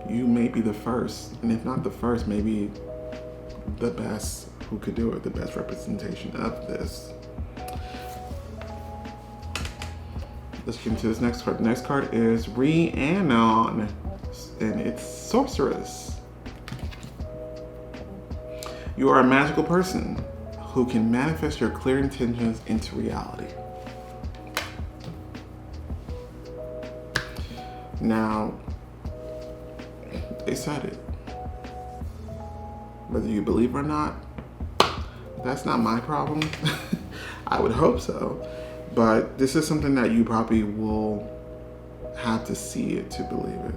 [SPEAKER 1] you may be the first, and if not the first, maybe the best who could do it, the best representation of this. Let's get into this next card. The next card is Rhiannon, and it's Sorceress. You are a magical person who can manifest your clear intentions into reality. Now, they said it. Whether you believe or not, that's not my problem. I would hope so. But this is something that you probably will have to see it to believe it.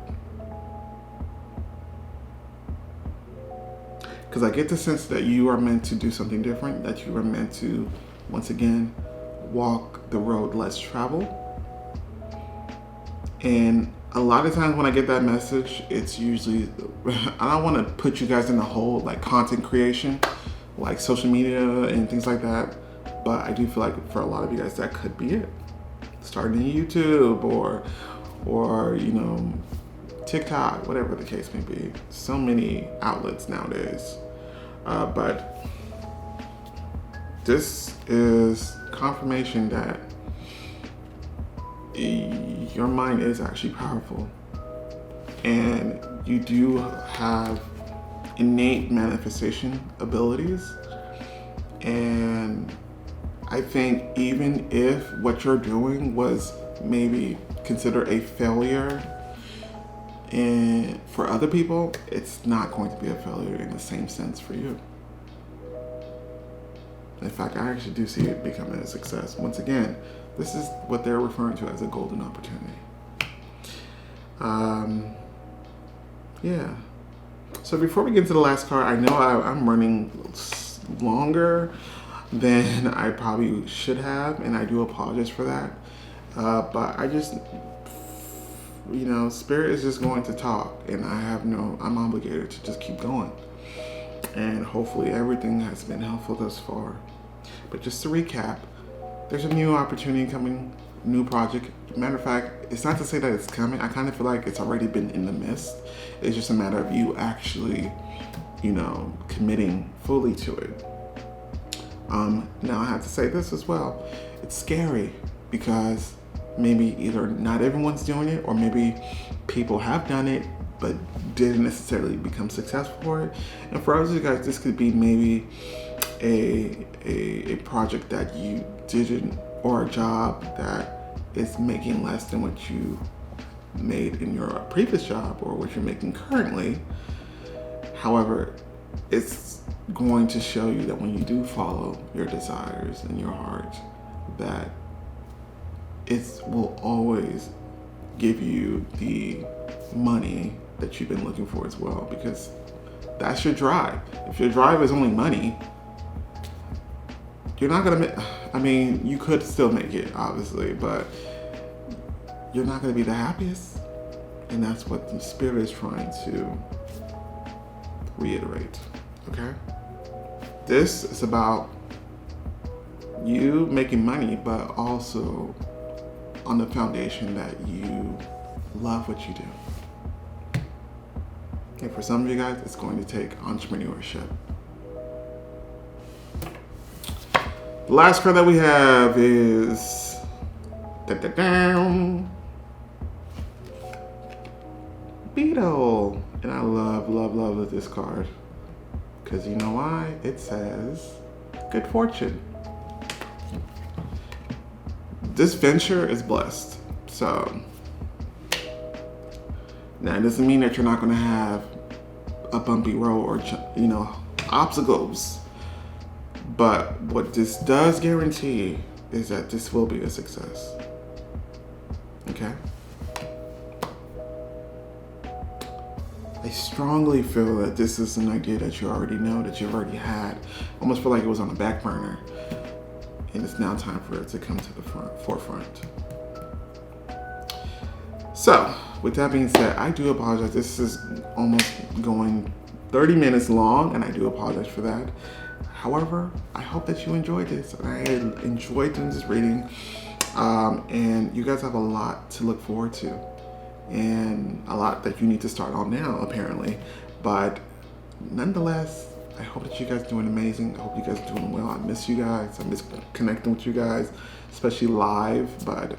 [SPEAKER 1] Because I get the sense that you are meant to do something different, that you are meant to, once again, walk the road less traveled. And a lot of times when I get that message, it's usually, I don't want to put you guys in the hole like content creation, like social media and things like that. But I do feel like for a lot of you guys, that could be it. Starting a YouTube or you know, TikTok, whatever the case may be. So many outlets nowadays. But this is confirmation that your mind is actually powerful. And you do have innate manifestation abilities. And I think even if what you're doing was maybe considered a failure for other people, it's not going to be a failure in the same sense for you. In fact, I actually do see it becoming a success. Once again, this is what they're referring to as a golden opportunity. Yeah. So before we get into the last card, I know I'm running longer than I probably should have, and I do apologize for that. But I just, you know, Spirit is just going to talk, and I'm obligated to just keep going. And hopefully everything has been helpful thus far. But just to recap, there's a new opportunity coming, new project. Matter of fact, it's not to say that it's coming. I kind of feel like it's already been in the midst. It's just a matter of you actually, you know, committing fully to it. Now I have to say this as well. It's scary because maybe either not everyone's doing it, or maybe people have done it but didn't necessarily become successful for it. And for others of you guys, this could be maybe a project that you didn't, or a job that is making less than what you made in your previous job or what you're making currently. However, it's going to show you that when you do follow your desires and your heart, that it will always give you the money that you've been looking for as well, because that's your drive. If your drive is only money, you're not gonna make, I mean, you could still make it, obviously, but you're not going to be the happiest. And that's what the Spirit is trying to reiterate. Okay? This is about you making money, but also on the foundation that you love what you do. And for some of you guys, it's going to take entrepreneurship. The last card that we have is Beetle. And I love this card. Because you know why? It says good fortune. This venture is blessed. So now it doesn't mean that you're not going to have a bumpy road or, obstacles. But what this does guarantee is that this will be a success. Okay? I strongly feel that this is an idea that you already know, that you've already had. Almost feel like it was on the back burner. And it's now time for it to come to the forefront. So, with that being said, I do apologize. This is almost going 30 minutes long, and I do apologize for that. However, I hope that you enjoyed this. I enjoyed doing this reading. And you guys have a lot to look forward to. And a lot that you need to start on now, apparently. But nonetheless, I hope that you guys are doing amazing. I hope you guys are doing well. I miss you guys. I miss connecting with you guys, especially live. But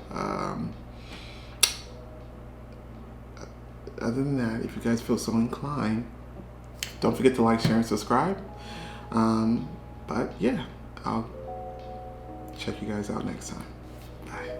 [SPEAKER 1] other than that, if you guys feel so inclined, don't forget to like, share, and subscribe. But yeah, I'll check you guys out next time. Bye.